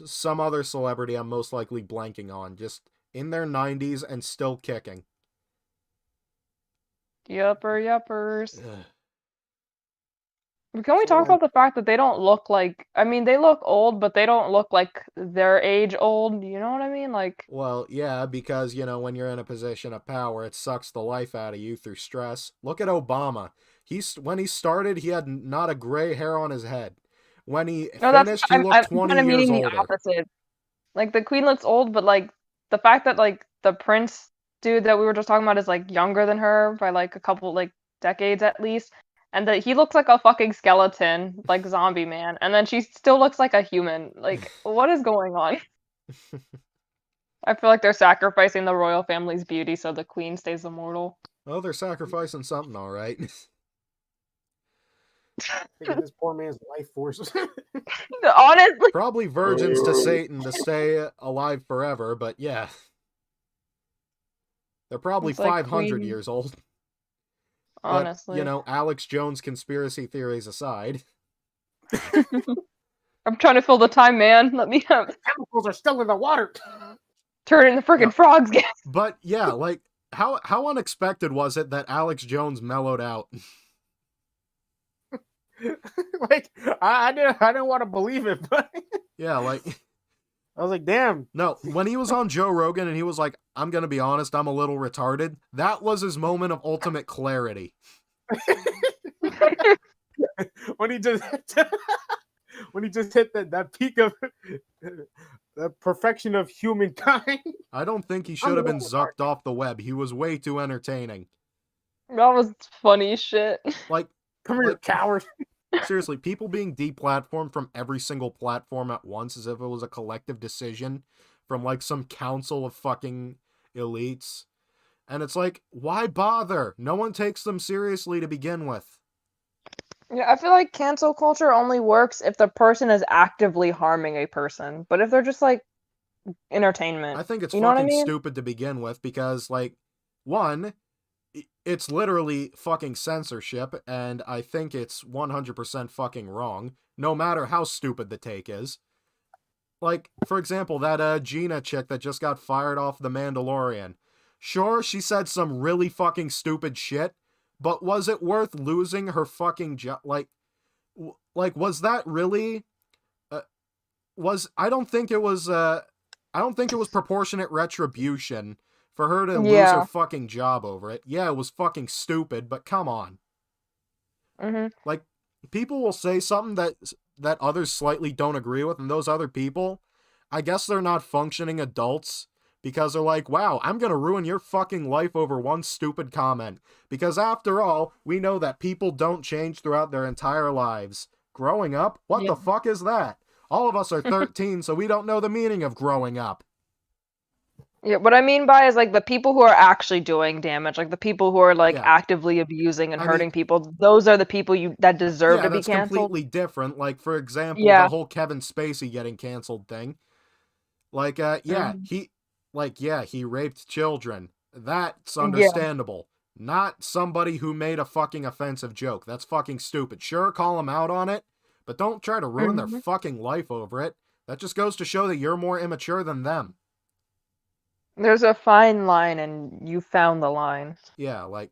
some other celebrity I'm most likely blanking on. Just in their 90s and still kicking. Yuppers. Ugh. Can we talk about the fact that they don't look like, I mean, they look old, but they don't look like their age old. You know what I mean? Like, Well, yeah, because, you know, when you're in a position of power, it sucks the life out of you through stress. Look at Obama. When he started, he had not a gray hair on his head. When he no, finished, he I'm looked 20 kind of years meaning the older. opposite. Like, the queen looks old, but like, the fact that like the prince dude that we were just talking about is like younger than her by like a couple like decades at least. And that he looks like a fucking skeleton, like zombie man, and then she still looks like a human. Like, what is going on? I feel like they're sacrificing the royal family's beauty so the queen stays immortal. Well, they're sacrificing something, all right. Taking this poor man's life force. Honestly, Probably virgins to Satan to stay alive forever, but yeah. They're probably It's like 500 Queen- years old. honestly, But, you know, Alex Jones conspiracy theories aside. I'm trying to fill the time, man. Let me Chemicals are still in the water. turn into freaking Yeah. frogs again. But yeah, like how unexpected was it that Alex Jones mellowed out? Like I didn't want to believe it, but Yeah, like I was like, damn. no, when he was on Joe Rogan and he was like, "I'm going to be honest, I'm a little retarded." That was his moment of ultimate clarity. When he just hit that peak of the perfection of humankind. I don't think he should have been zucked off the web. He was way too entertaining. That was funny as shit. Like Come here, Like- coward. seriously, people being deplatformed from every single platform at once as if it was a collective decision from like some council of fucking elites. And it's like, why bother? No one takes them seriously to begin with. Yeah, I feel like cancel culture only works if the person is actively harming a person. But if they're just like entertainment, I think it's you know what I fucking mean? stupid to begin with because, like, one, it's literally fucking censorship, and I think it's 100% fucking wrong, no matter how stupid the take is. Like, for example, that Gina chick that just got fired off The Mandalorian. Sure, she said some really fucking stupid shit, but was it worth losing her fucking job? Like, was that really? I don't think it was. I don't think it was proportionate retribution for her to lose Yeah. her fucking job over it. Yeah, it was fucking stupid, but come on. Mm-hmm. Like, people will say something that others slightly don't agree with, and those other people, I guess they're not functioning adults because they're like, wow, I'm gonna ruin your fucking life over one stupid comment. Because after all, we know that people don't change throughout their entire lives. Growing up? What Yeah. the fuck is that? All of us are 13, so we don't know the meaning of growing up. Yeah, what I mean by is like the people who are actually doing damage, like the people who are like Yeah. actively abusing and I hurting mean- people. Those are the people that deserve Yeah, to be that's canceled. completely different. Like, for example, Yeah. the whole Kevin Spacey getting canceled thing. Like, yeah, he raped children. That's Yeah. understandable. Not somebody who made a fucking offensive joke. That's fucking stupid. Sure, call them out on it, but don't try to ruin their fucking life over it. That just goes to show that you're more immature than them. There's a fine line, and you found the line. Yeah, like,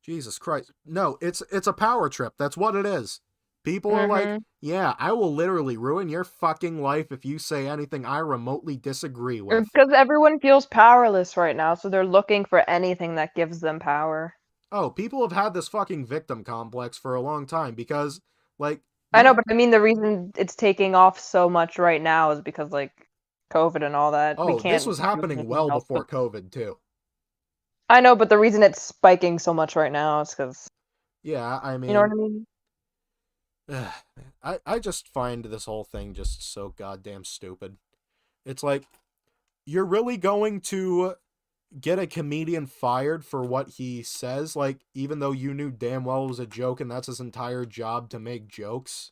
Jesus Christ. No, it's a power trip. That's what it is. People are like, yeah, I will literally ruin your fucking life if you say anything I remotely disagree with. Because everyone feels powerless right now, so they're looking for anything that gives them power. Oh, people have had this fucking victim complex for a long time because, like, I know, but I mean the reason it's taking off so much right now is because like COVID and all that. We Oh, can't this was do happening anything well else before but- COVID too. I know, but the reason it's spiking so much right now is because Yeah, I mean, you know what I mean. I just find this whole thing just so goddamn stupid. It's like, you're really going to get a comedian fired for what he says, like, even though you knew damn well it was a joke and that's his entire job to make jokes?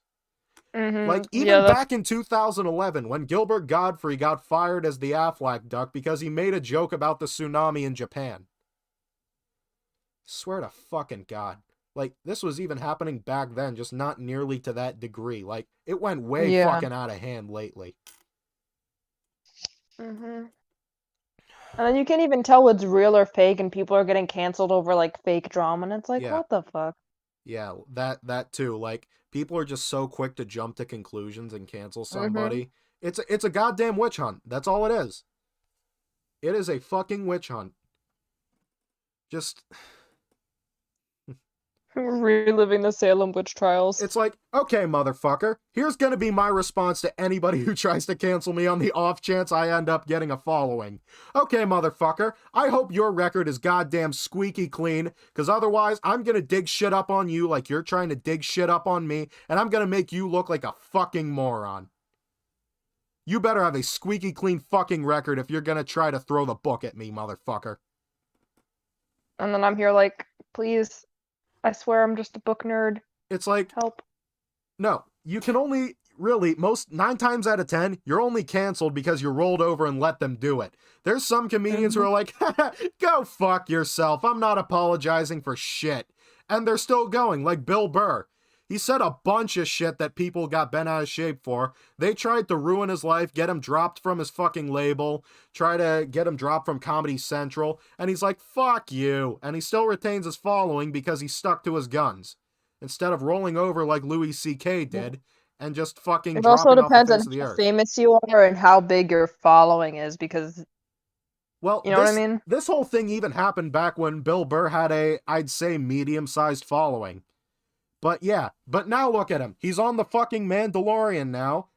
Like, even Yeah, that's back in 2011, when Gilbert Godfrey got fired as the Aflac Duck because he made a joke about the tsunami in Japan. Swear to fucking God. Like, this was even happening back then, just not nearly to that degree. Like, it went way Yeah. fucking out of hand lately. And then you can't even tell what's real or fake, and people are getting canceled over like fake drama, and it's like, Yeah. what the fuck? Yeah, that too. Like, people are just so quick to jump to conclusions and cancel somebody. It's a goddamn witch hunt. That's all it is. It is a fucking witch hunt. Just, Reliving the Salem witch trials. it's like, okay, motherfucker, here's gonna be my response to anybody who tries to cancel me on the off chance I end up getting a following. Okay, motherfucker, I hope your record is goddamn squeaky clean, because otherwise I'm gonna dig shit up on you like you're trying to dig shit up on me, and I'm gonna make you look like a fucking moron. You better have a squeaky clean fucking record if you're gonna try to throw the book at me, motherfucker. And then I'm here like, please, I swear I'm just a book nerd. It's like, Help. no, you can only really, 9 times out of 10, you're only canceled because you rolled over and let them do it. There's some comedians who are like, go fuck yourself, I'm not apologizing for shit. And they're still going, like Bill Burr. He said a bunch of shit that people got bent out of shape for. They tried to ruin his life, get him dropped from his fucking label, try to get him dropped from Comedy Central, and he's like, fuck you. And he still retains his following because he stuck to his guns. Instead of rolling over like Louis C.K. did, and just fucking It also dropping off the depends on face of the how earth. famous you are and how big your following is, because Well, you know what I mean? This whole thing even happened back when Bill Burr had a, I'd say, medium-sized following. But yeah, but now look at him. He's on the fucking Mandalorian now.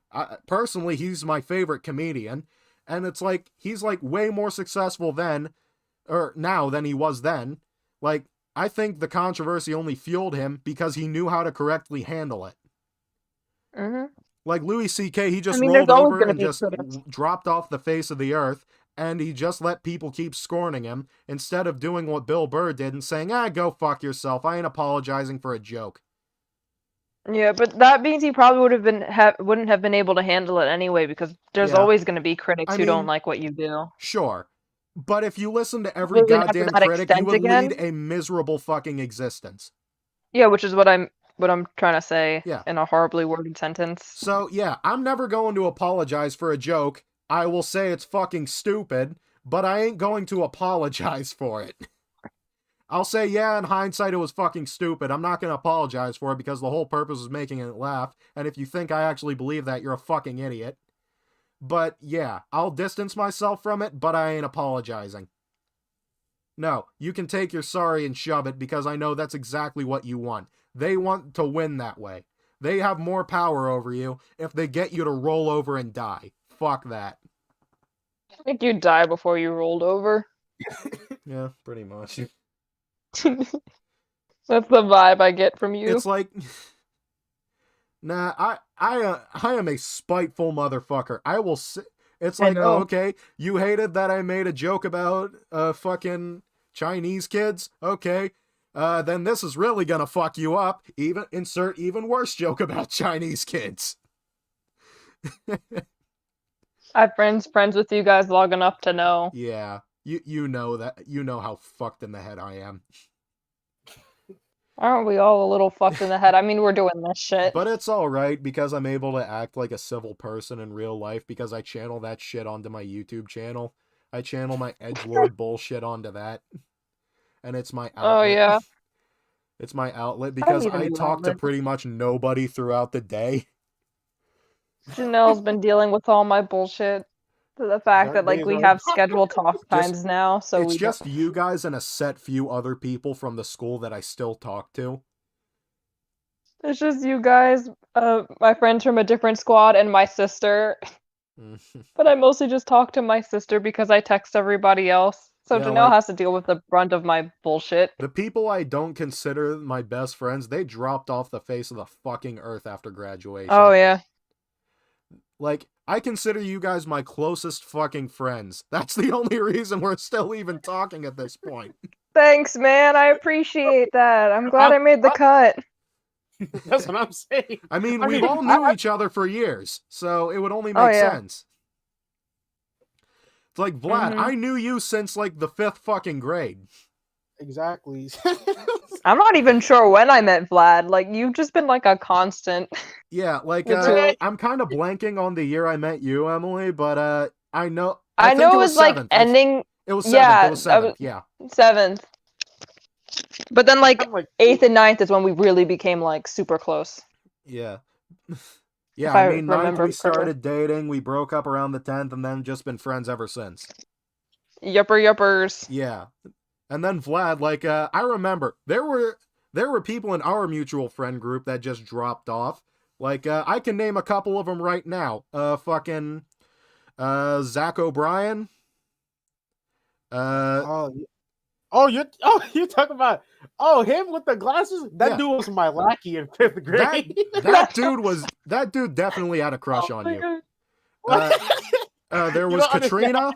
Personally, he's my favorite comedian. And it's like, he's like way more successful now than he was then. Like, I think the controversy only fueled him because he knew how to correctly handle it. Like Louis C.K., he just there's rolled always over gonna and be just critics. dropped off the face of the earth, and he just let people keep scorning him instead of doing what Bill Burr did and saying, go fuck yourself, I ain't apologizing for a joke. Yeah, but that means he probably wouldn't have been able to handle it anyway, because there's Yeah. always going to be critics I who don't mean, like what you do. Sure. But if you listen to every Living up to goddamn that critic, you extent would again? lead a miserable fucking existence. Yeah, which is what I'm trying to say Yeah. in a horribly worded sentence. So, yeah, I'm never going to apologize for a joke. I will say it's fucking stupid, but I ain't going to apologize for it. I'll say, yeah, in hindsight, it was fucking stupid. I'm not going to apologize for it because the whole purpose was making it laugh. And if you think I actually believe that, you're a fucking idiot. But yeah, I'll distance myself from it, but I ain't apologizing. No, you can take your sorry and shove it because I know that's exactly what you want. They want to win that way. They have more power over you if they get you to roll over and die. Fuck that. I think you'd die before you rolled over. Yeah, pretty much. That's the vibe I get from you. It's like, nah, I am a spiteful motherfucker. I will say, it's I like, oh, know. okay, you hated that I made a joke about fucking Chinese kids? Okay, then this is really gonna fuck you up. Insert even worse joke about Chinese kids. I've friends with you guys long enough to know. Yeah, you know that, you know how fucked in the head I am. Aren't we all a little fucked in the head? I mean, we're doing this shit. But it's alright because I'm able to act like a civil person in real life because I channel that shit onto my YouTube channel. I channel my edgelord bullshit onto that. And it's my outlet. Oh, yeah. It's my outlet because need a I new talk to outlet. pretty much nobody throughout the day. Janelle's been dealing with all my bullshit. To the fact that, Dark like, days we are- have scheduled talk times now, so It's we just you guys and a set few other people from the school that I still talk to. It's just you guys, my friends from a different squad, and my sister. But I mostly just talk to my sister because I text everybody else. So Yeah, Janelle like- has to deal with the brunt of my bullshit. The people I don't consider my best friends, they dropped off the face of the fucking earth after graduation. Oh yeah. Like, I consider you guys my closest fucking friends. That's the only reason we're still even talking at this point. Thanks, man. I appreciate that. I'm glad I made the cut. That's what I'm saying. I mean, I we've mean, all knew each other for years, so it would only make Oh, yeah. sense. It's like, Vlad, Mhm. I knew you since, like, the 5th fucking grade. Exactly. I'm not even sure when I met Vlad. Like, you've just been like a constant. Yeah, like, The two- I'm kind of blanking on the year I met you, Emily, but, I know... I think know it it was was like 7th. ending It was 7th, yeah, it was I 7th, was- yeah. 7th. But then like I'm like, 8th and 9th is when we really became like super close. Yeah. Yeah, If I I mean, 9th remember we started dating, we broke up around the 10th, and then just been friends ever since. Yuppers. Yeah. And then Vlad, like, I remember, there were people in our mutual friend group that just dropped off. Like, I can name a couple of them right now. Fucking, Zach O'Brien. you talk about him with the glasses. That Yeah. dude was my lackey in 5th grade. that dude definitely had a crush Oh on my you. God. There You was don't understand. Katrina.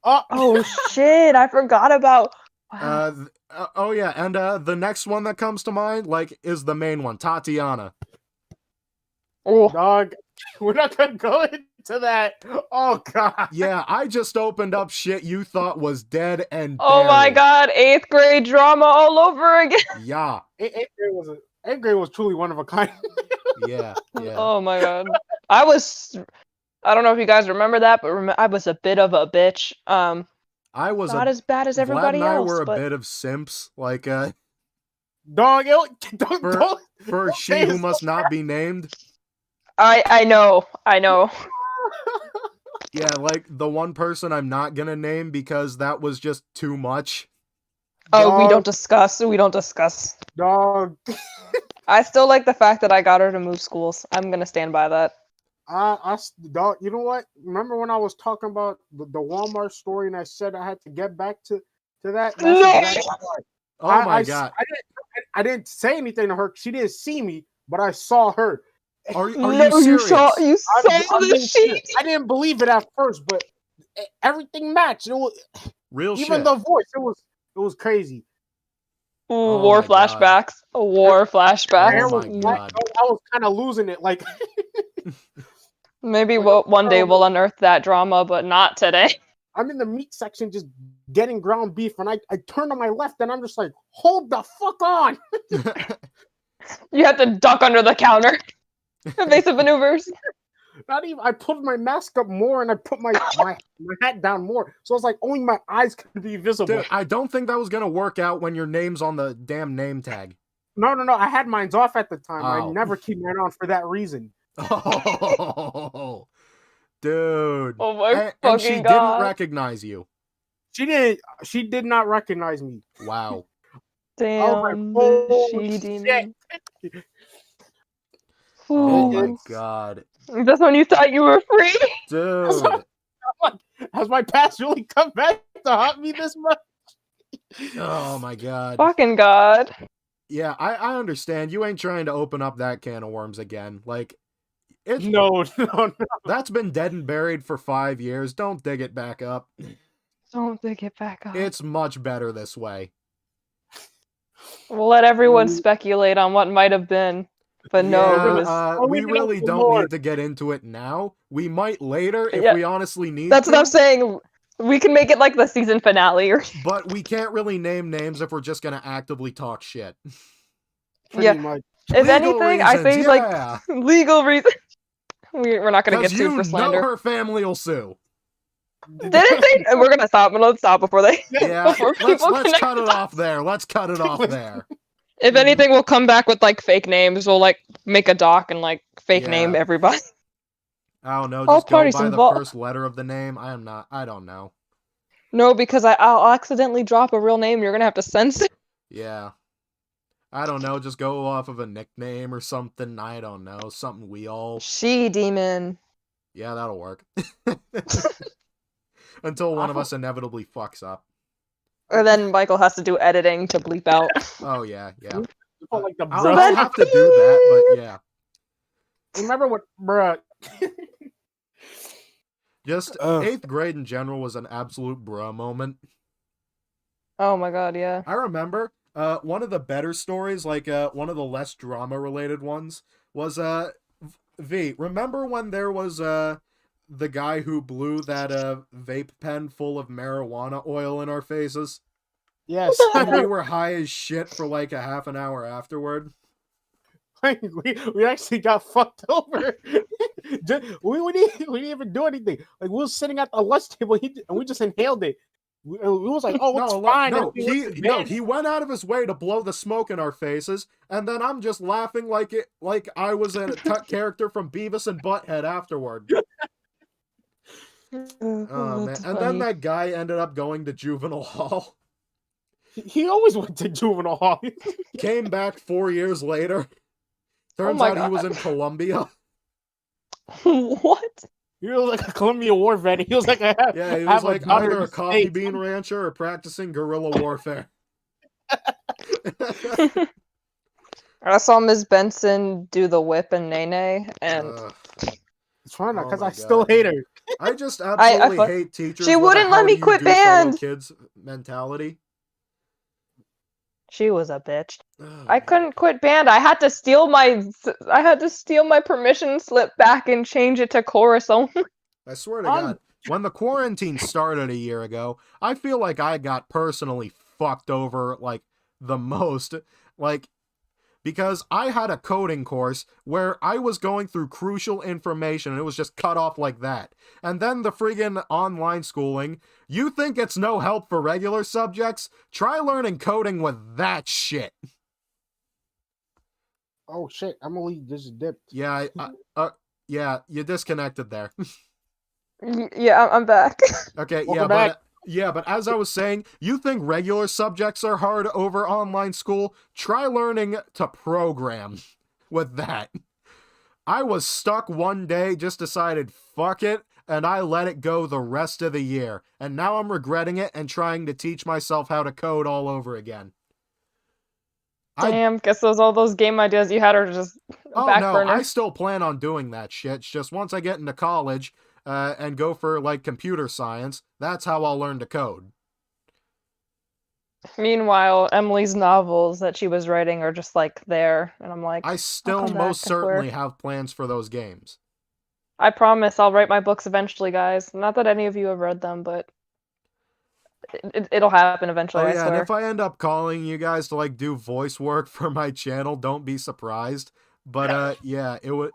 Oh shit, I forgot about wow. Oh yeah, and the next one that comes to mind, like, is the main one, Tatiana. Oh, Dog, we're not gonna go into that. Oh god. Yeah, I just opened up shit you thought was dead and oh my buried. god, 8th grade drama all over again. Yeah, Eighth grade was truly one of a kind. yeah. Oh my god. I don't know if you guys remember that, but I was a bit of a bitch. I was Not as bad as Vlad everybody and I else, were a but bit of simps, like, Dog, For- don't. for she who must not be named. I know. Yeah, like, the one person I'm not gonna name because that was just too much. Oh, we Dog. don't discuss. We don't discuss. Dog, I still like the fact that I got her to move schools. I'm gonna stand by that. dog. You know what? Remember when I was talking about the Walmart story and I said I had to get back to that? That's No! exactly why. Oh my god. I didn't say anything to her. She didn't see me, but I saw her. Are you No, serious? you I'm saw the being serious. sheet. I didn't believe it at first, but everything matched. It was Real even shit. the voice. It was crazy. Ooh, Oh war my God. flashbacks. War flashbacks. Oh Hair my was God. I was kind of losing it. Like Maybe one day we'll unearth that drama, but not today. I'm in the meat section just getting ground beef, and I turn to my left, and I'm just like, hold the fuck on. You have to duck under the counter. Evasive maneuvers. Not even. I pulled my mask up more, and I put my hat down more, so it's like only my eyes could be visible. Dude, I don't think that was gonna work out when your name's on the damn name tag. No. I had mines off at the time. Oh. I never keep mine on for that reason. Oh, dude. Oh my And fucking she didn't god. recognize you. She didn't. She did not recognize me. Wow. Damn, oh, the she shit. demon. Oh Ooh. my god. That's when you thought you were free? Dude. Has my past really come back to haunt me this much? Oh my god. Fucking god. Yeah, I understand. You ain't trying to open up that can of worms again. Like, it's No. that's been dead and buried for 5 years. Don't dig it back up. Don't dig it back up. It's much better this way. We'll let everyone speculate on what might have been. But no, Yeah, it was... we leave it really up to don't Lord. need to get into it now. We might later if Yeah. we honestly need That's to. what I'm saying. We can make it like the season finale or But we can't really name names if we're just gonna actively talk shit. Pretty Yeah. much. if Legal anything, I reasons, think yeah. like legal reason. We're not gonna get Because sued you for slander. know her family will sue. Didn't they? We're gonna stop. Let's stop before they. Yeah, Before people let's connect cut the it off there. Let's cut it off there. If anything, we'll come back with like fake names. We'll like make a doc and like fake Yeah. name everybody. I don't know. All Just go parties by the involved. first letter of the name. I don't know. No, because I'll accidentally drop a real name. You're gonna have to censor. Yeah. I don't know, just go off of a nickname or something. I don't know, something we all. She demon. Yeah, that'll work. Until one of us inevitably fucks up. Or then Michael has to do editing to bleep out. Oh yeah, yeah. You put, like the I'll bruh. have to do that, but yeah. Remember what, bruh? Just Ugh. 8th grade in general was an absolute bruh moment. Oh my god, yeah. I remember one of the better stories, like one of the less drama related ones, was V. Remember when there was the guy who blew that vape pen full of marijuana oil in our faces? Yes. And we were high as shit for like a half an hour afterward. we actually got fucked over. we didn't even do anything. Like we were sitting at the lunch table, and we just inhaled it. We was like, "Oh, it's fine." He went out of his way to blow the smoke in our faces, and then I'm just laughing like I was a character from Beavis and Butthead afterward. Oh man! And then that guy ended up going to juvenile hall. He always went to juvenile hall. Came back 4 years later. Turns out he was in Colombia. What? He was like a Columbia War vet. He was like, yeah, he was like either a coffee bean rancher or practicing guerrilla warfare. I saw Ms. Benson do the whip and Nene, and it's fine because I still hate her. I just absolutely hate teachers. She wouldn't let me quit band. Kids mentality. She was a bitch. I couldn't quit band. I had to steal my permission slip back and change it to chorus only. I swear to God, when the quarantine started a year ago, I feel like I got personally fucked over like the most, like because I had a coding course where I was going through crucial information and it was just cut off like that. And then the friggin' online schooling, you think it's no help for regular subjects? Try learning coding with that shit. Oh shit, Emily just dipped. Yeah, yeah, you disconnected there. Yeah, I'm back. Okay, Welcome back. But as I was saying, you think regular subjects are hard over online school? Try learning to program with that. I was stuck one day, just decided, fuck it, and I let it go the rest of the year. And now I'm regretting it and trying to teach myself how to code all over again. Damn, guess all those game ideas you had are just back burner. I still plan on doing that shit. It's just once I get into college and go for like computer science, that's how I'll learn to code. Meanwhile, Emily's novels that she was writing are just like there, and I'm like, I still most certainly have plans for those games. I promise I'll write my books eventually, guys. Not that any of you have read them, but it'll happen eventually. Oh I yeah, swear. and if I end up calling you guys to like do voice work for my channel, don't be surprised. But yeah, it would.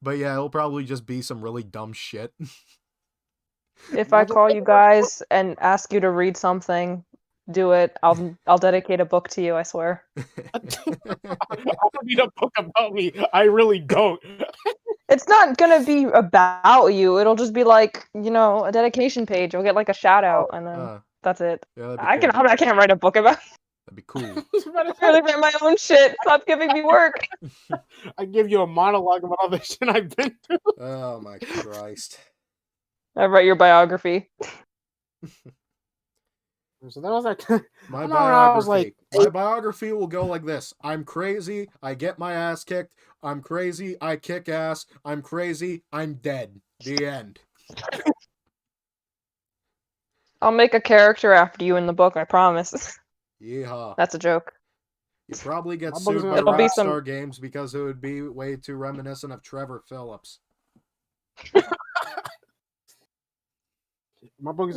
But yeah, it'll probably just be some really dumb shit. If I call you guys and ask you to read something, do it. I'll dedicate a book to you, I swear. I don't need a book about me. I really don't. It's not gonna be about you. It'll just be like, a dedication page. You'll get like a shout out, and then that's it. Yeah, I can't write a book about it. That'd be cool. I really write my own shit. Stop giving me work. I give you a monologue about all the shit I've been through. Oh my Christ. I write your biography. So that was like my biography. My biography will go like this: I'm crazy. I get my ass kicked. I'm crazy. I kick ass. I'm crazy. I'm dead. The end. I'll make a character after you in the book. I promise. Yeehaw. That's a joke. You probably get sued by Rockstar Games because it would be way too reminiscent of Trevor Phillips.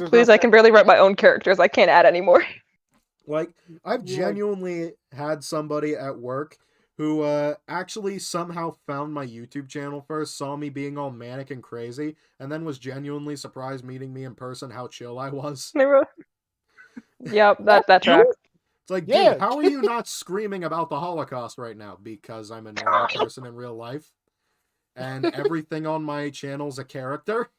Please, I can barely write my own characters. I can't add anymore. Like, I've genuinely had somebody at work who actually somehow found my YouTube channel first, saw me being all manic and crazy, and then was genuinely surprised meeting me in person how chill I was. Yep, that tracks. It's like, dude, how are you not screaming about the Holocaust right now? Because I'm a normal person in real life. And everything on my channel's a character.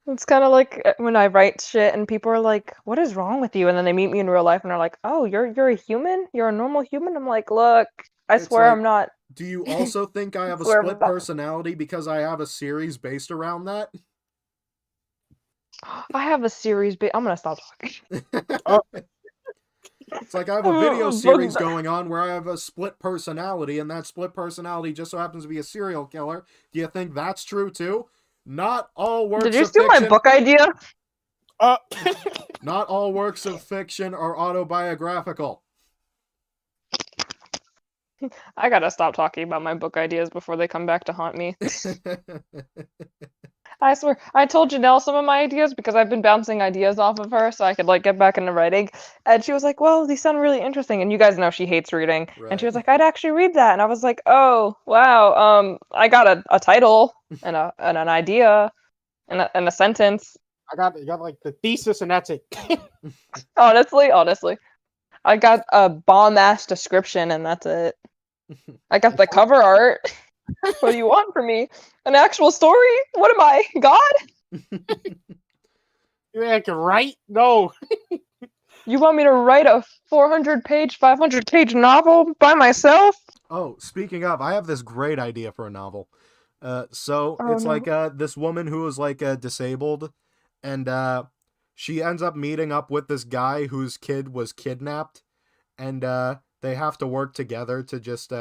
It's kind of like when I write shit and people are like, "What is wrong with you?" And then they meet me in real life and are like, "Oh, you're a human? You're a normal human?" I'm like, "Look, I It's swear like, I'm not. do you also think I have a Swear I'm split not." personality because I have a series based around that? I have a series, but I'm gonna stop talking. Oh. It's like I have a video series going on where I have a split personality, and that split personality just so happens to be a serial killer. Do you think that's true too? Not all works Did you of steal my fiction. book idea? Not all works of fiction are autobiographical. I gotta stop talking about my book ideas before they come back to haunt me. I swear, I told Janelle some of my ideas because I've been bouncing ideas off of her so I could like get back into writing. And she was like, "Well, these sound really interesting." And you guys know she hates reading. And she Right. was like, "I'd actually read that." And I was like, "Oh, wow. I got a title and an idea and a sentence. I got like the thesis and that's it. Honestly, I got a bomb ass description and that's it. I got the cover art. What do you want from me? An actual story? What am I, God? You think I can write? No. You want me to write a 400-page, 500-page novel by myself? Oh, speaking of, I have this great idea for a novel. So Oh, it's no. like this woman who is like disabled, and she ends up meeting up with this guy whose kid was kidnapped, and they have to work together to just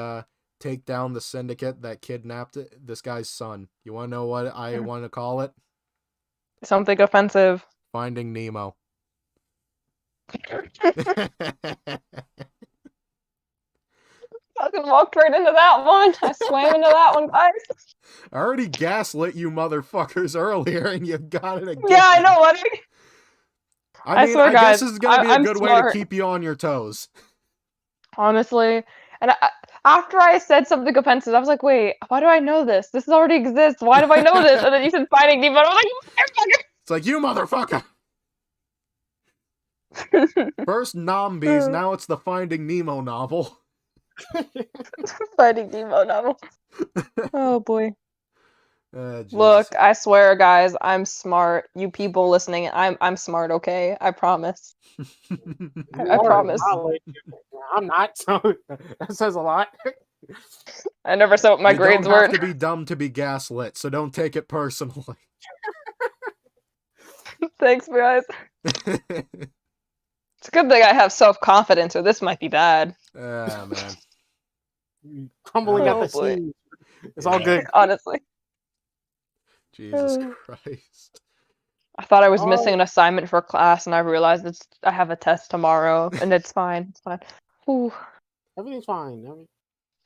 take down the syndicate that kidnapped this guy's son. You want to know what I want to call it? Something offensive. Finding Nemo. Fucking walked right into that one. I swam into that one, guys. I already gaslit you motherfuckers earlier, and you got it again. Yeah, I know, buddy. I mean, swear, I guess guys, this is going to be a I'm good way to smart. keep you on your toes. Honestly. And after I said something offensive, I was like, wait, why do I know this? This already exists. Why do I know this? And then you said Finding Nemo, and I was It's like, you motherfucker! like, First Nombies, now it's the Finding Nemo novel. Finding Nemo novel. Oh, boy. Jesus. Look, I swear, guys, I'm smart. You people listening, I'm smart, okay? I promise. I promise. I'm not, so that says a lot. I never said what my grades don't were. have to be dumb to be gaslit, so don't take it personally. Thanks, guys. It's a good thing I have self-confidence, or this might be bad. Ah, man. Crumbling at Oh, the boy. seams. It's all good. Honestly. Jesus Christ. I thought I was missing an assignment for class, and I realized I have a test tomorrow, and it's fine. It's fine. Ooh, Everything's fine.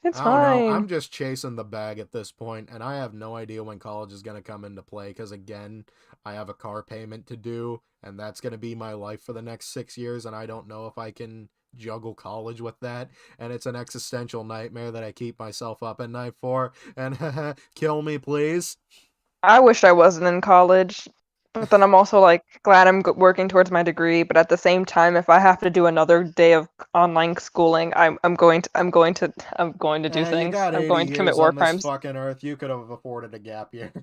it's I don't know. fine. I'm just chasing the bag at this point, and I have no idea when college is going to come into play, because again, I have a car payment to do, and that's going to be my life for the next 6 years, and I don't know if I can juggle college with that, and it's an existential nightmare that I keep myself up at night for, and kill me, please. I wish I wasn't in college, but then I'm also like glad I'm working towards my degree. But at the same time, if I have to do another day of online schooling, I'm going to do You things. got I'm 80 going to commit years war on this crimes. fucking earth. You could have afforded a gap year.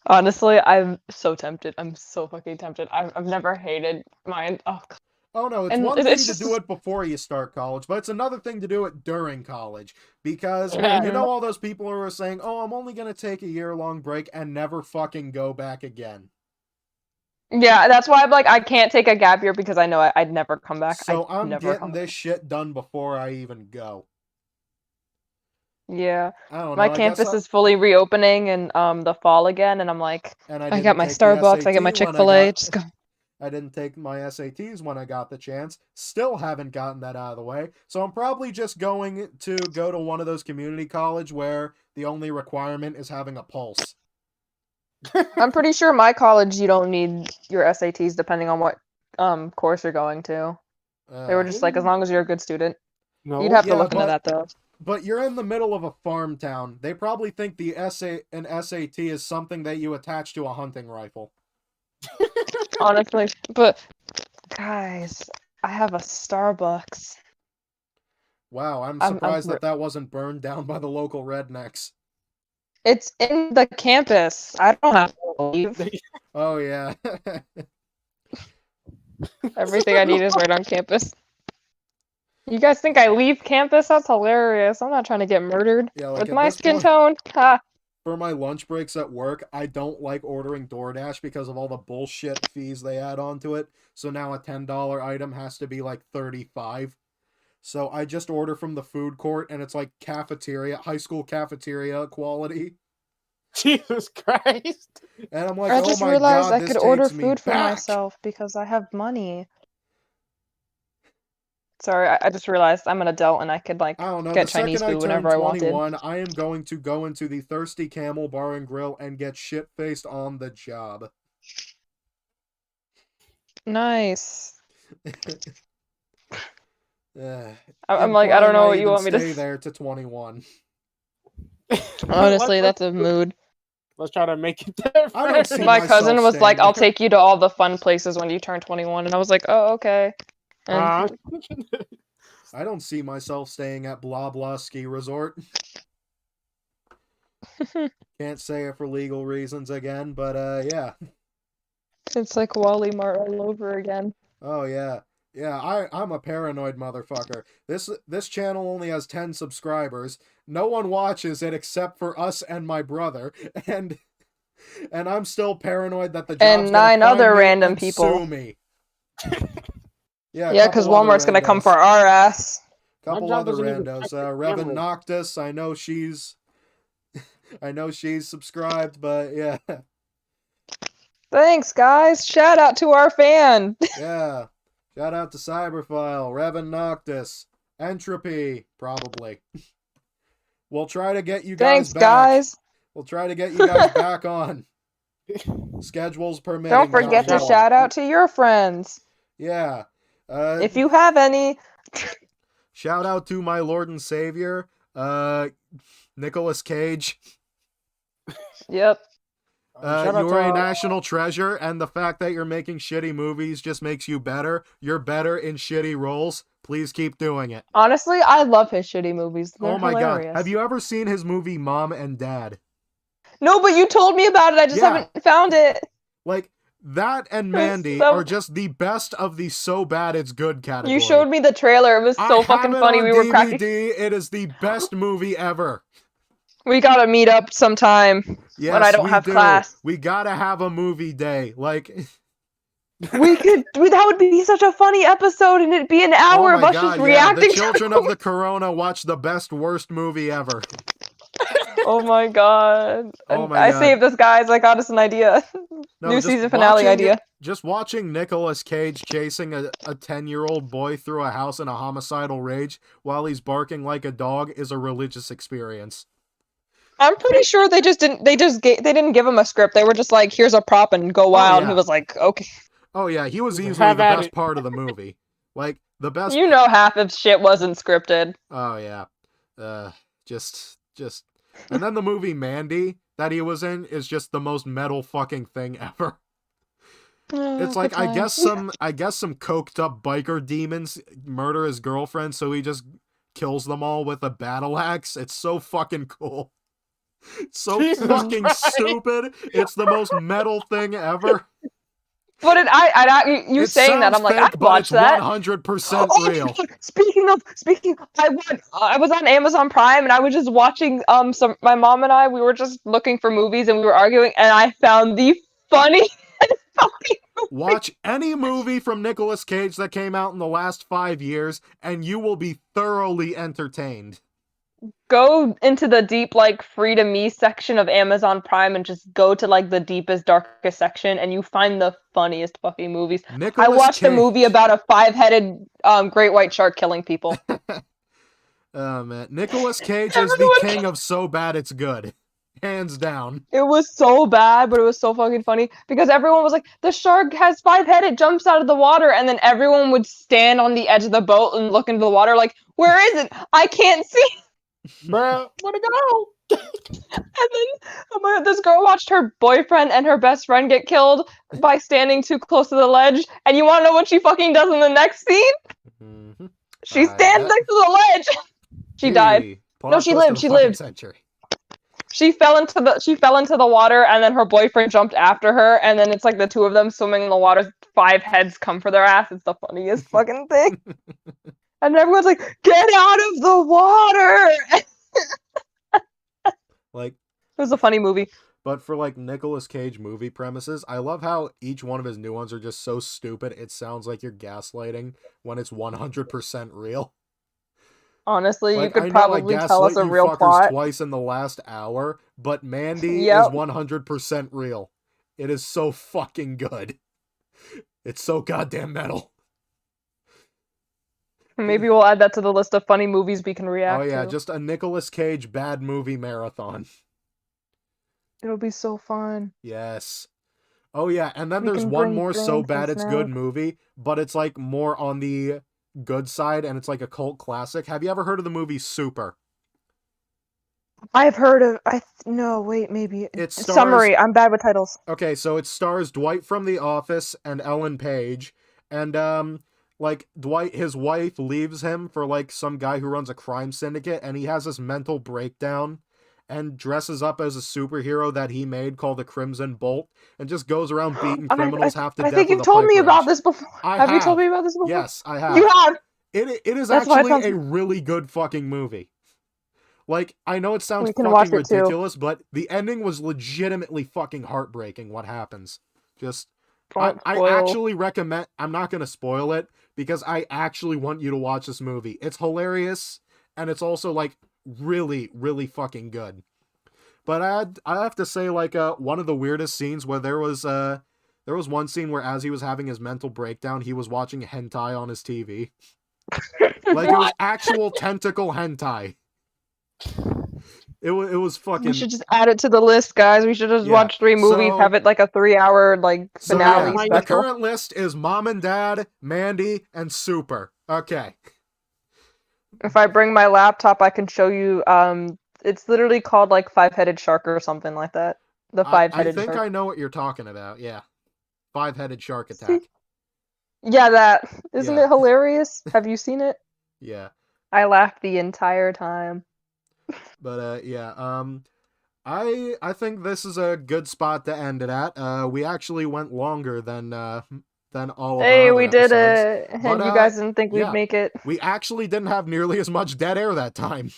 Honestly, I'm so tempted. I'm so fucking tempted. I've never hated mine. Oh, God. Oh no, it's And one thing it's to just do it before you start college, but it's another thing to do it during college. Because Mhm. you know all those people who are saying, "Oh, I'm only gonna take a year-long break and never fucking go back again." Yeah, that's why I'm like, I can't take a gap year because I know I'd never come back. So I'd I'm never getting come this shit done before I even go. back. Yeah. I don't My know. I guess campus is fully reopening in the fall again, and I'm like, and I didn't got my take the Starbucks, I got my SAT when Chick-fil-A. Just go. I didn't take my SATs when I got the chance. Still haven't gotten that out of the way. So I'm probably just going to go to one of those community college where the only requirement is having a pulse. I'm pretty sure my college you don't need your SATs depending on what course you're going to. They were just like, as long as you're a good student. No. You'd have to yeah, look into but- that though. But you're in the middle of a farm town. They probably think the an SAT is something that you attach to a hunting rifle. Honestly. But guys, I have a Starbucks. Wow, I'm I'm surprised that wasn't burned down by the local rednecks. It's in the campus. I don't have to leave. Oh yeah. Everything I need is right on campus. You guys think I leave campus? That's hilarious. I'm not trying to get murdered. Yeah, like With at my this skin point- tone? Ha! For my lunch breaks at work, I don't like ordering DoorDash because of all the bullshit fees they add onto it. So now a $10 item has to be like 35. So I just order from the food court and it's like cafeteria, high school cafeteria quality. Jesus Christ. And I'm like, I oh just my realized god, I this could order takes me food for back. myself because I have money. Sorry, I just realized I'm an adult and I could like I don't know. get The Chinese second I food turn whenever I wanted. 21, I am going to go into the Thirsty Camel Bar and Grill and get shit-faced on the job. Nice. I'm like, I don't know what you want me to stay there to 21. Honestly, that's a mood. Let's try to make it there. I don't see My cousin myself was like, staying I'll there. take you to all the fun places when you turn 21. And I was like, oh, okay. And I don't see myself staying at blah blah ski resort. Can't say it for legal reasons again, but yeah. it's like Wally Mart all over again. Oh yeah. Yeah, I'm a paranoid motherfucker. This channel only has 10 subscribers. No one watches it except for us and my brother, and I'm still paranoid that the job's And gonna 9 find other me random and people. sue me. Yeah, Yeah, because couple other Walmart's gonna come randos. for our ass. Couple job other doesn't even randos. check the Revan cameras. Noctis, I know she's I know she's subscribed, but yeah. Thanks, guys. Shout out to our fan. Yeah. Shout out to Cyberfile, Revan Noctis, Entropy, probably. We'll try to get you guys Thanks, back. guys. We'll try to get you guys back on. Schedules permitting. Don't forget to though. shout out to your friends. Yeah. If you have any. Shout out to my Lord and Savior, Nicolas Cage. Yep. Shout out You're to, a national treasure, and the fact that you're making shitty movies just makes you better. You're better in shitty roles. Please keep doing it. Honestly, I love his shitty movies. They're Oh my hilarious. god. Have you ever seen his movie Mom and Dad? No, but you told me about it. I just Yeah. haven't found it. Like, that and That's Mandy so- are just the best of the so bad it's good category. You showed me the trailer. It was so I fucking have it funny. on We were DVD. cracking. It is the best movie ever. We gotta meet up sometime Yes, when I don't we have do. class. We gotta have a movie day. Like, We could. That would be such a funny episode, and it'd be an hour oh of my us god, just yeah. reacting. The children of the corona watch the best, worst movie ever. Oh my god! Oh And my I God. saved us, guys. I got us an idea. No, New just season finale idea. Just watching Nicolas Cage chasing a 10-year-old boy through a house in a homicidal rage while he's barking like a dog is a religious experience. I'm pretty sure they didn't give him a script. They were just like, "Here's a prop and go wild." And yeah. he was like, "Okay." Oh yeah, he was easily Have the at best it. part of the movie. Like, the best... You know, half of shit wasn't scripted. Oh yeah. Just and then the movie Mandy that he was in is just the most metal fucking thing ever. It's like I guess some coked up biker demons murder his girlfriend, so he just kills them all with a battle axe. It's so fucking cool. It's so Jesus fucking Christ. stupid. It's the most metal thing ever. But you It saying that, sounds I'm like, fake, I'd but watch it's that. 100% Oh, real. Speaking of, I was on Amazon Prime and I was just watching my mom and I we were just looking for movies and we were arguing and I found the funniest fucking Watch any movie from Nicolas Cage that came out in the last 5 years, and you will be thoroughly entertained. Go into the deep like free to me section of Amazon Prime and just go to like the deepest darkest section and you find the funniest fucking movies. Nicolas I watched a Cage. movie about a 5-headed great white shark killing people. Oh man, Nicolas Cage is the Everyone- king of so bad it's good, hands down. It was so bad, but it was so fucking funny because everyone was like, the shark has 5 head, it jumps out of the water, and then everyone would stand on the edge of the boat and look into the water like, where is it? I can't see. Bruh, where'd it go? And then this girl watched her boyfriend and her best friend get killed by standing too close to the ledge, and you want to know what she fucking does in the next scene? Mhm. She I stands bet. next to the ledge. She died. Gee, No, she plot twist lived, of the she fucking lived. century. she fell into the water, and then her boyfriend jumped after her, and then it's like the two of them swimming in the water. 5 heads come for their ass. It's the funniest fucking thing. And everyone's like, "Get out of the water!" It Like, was a funny movie. but for like Nicolas Cage movie premises, I love how each one of his new ones are just so stupid. It sounds like you're gaslighting when it's 100% real. Honestly, Like, you could I know probably I tell us gaslit a you real fuckers plot. twice in the last hour, but Mandy Yep. is 100% real. It is so fucking good. It's so goddamn metal. Maybe we'll add that to the list of funny movies we can react Oh yeah, to. just a Nicolas Cage bad movie marathon. It'll be so fun. Yes. Oh yeah, and then We there's can one bring more so drinks bad and it's good snacks. movie, but it's like more on the good side and it's like a cult classic. Have you ever heard of the movie Super? I've heard of. No, wait, maybe. It stars Summary. I'm bad with titles. Okay, so it stars Dwight from The Office and Ellen Page, and like Dwight, his wife leaves him for like some guy who runs a crime syndicate, and he has this mental breakdown and dresses up as a superhero that he made called the Crimson Bolt, and just goes around beating criminals half to I death think with you've a told pipe me about wrench. this before. I Have you told me about this before? Yes, I have. You have. It is That's why it actually sounds- a really good fucking movie. Like, I know it sounds We can watch fucking it too. ridiculous, but the ending was legitimately fucking heartbreaking. What happens? Just, I Don't spoil. actually recommend. I'm not gonna spoil it because I actually want you to watch this movie. It's hilarious and it's also like really, really fucking good. But I have to say, like, one of the weirdest scenes where there was one scene where as he was having his mental breakdown, he was watching hentai on his TV. Like, it was actual tentacle hentai. It was fucking. We should just add it to the list, guys. We should just Yeah, watch 3 movies, so- have it like a 3-hour like So finale yeah, the special. current list is Mom and Dad, Mandy, and Super. Okay. If I bring my laptop, I can show you. It's literally called like 5-headed shark or something like that. The I 5-headed think shark. I know what you're talking about. Yeah. 5-headed shark attack. Yeah, that isn't Yeah. it hilarious? Have you seen it? Yeah. I laughed the entire time. But yeah, I think this is a good spot to end it at. We actually went longer than all of Hey, our other we did episodes. it, and But, you guys didn't think yeah. we'd make it. We actually didn't have nearly as much dead air that time.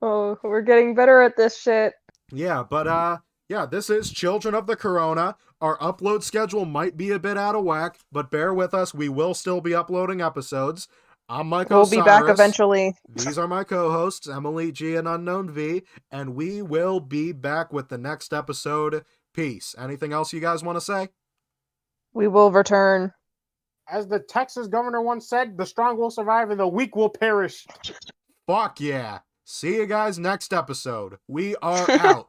Oh, we're getting better at this shit. Yeah, but yeah, this is Children of the Corona. Our upload schedule might be a bit out of whack, but bear with us. We will still be uploading episodes. I'm Mike We'll Osiris. be back eventually. These are my co-hosts, Emily G and Unknown V, and we will be back with the next episode. Peace. Anything else you guys want to say? We will return. As the Texas governor once said, the strong will survive and the weak will perish. Fuck yeah. See you guys next episode. We are out.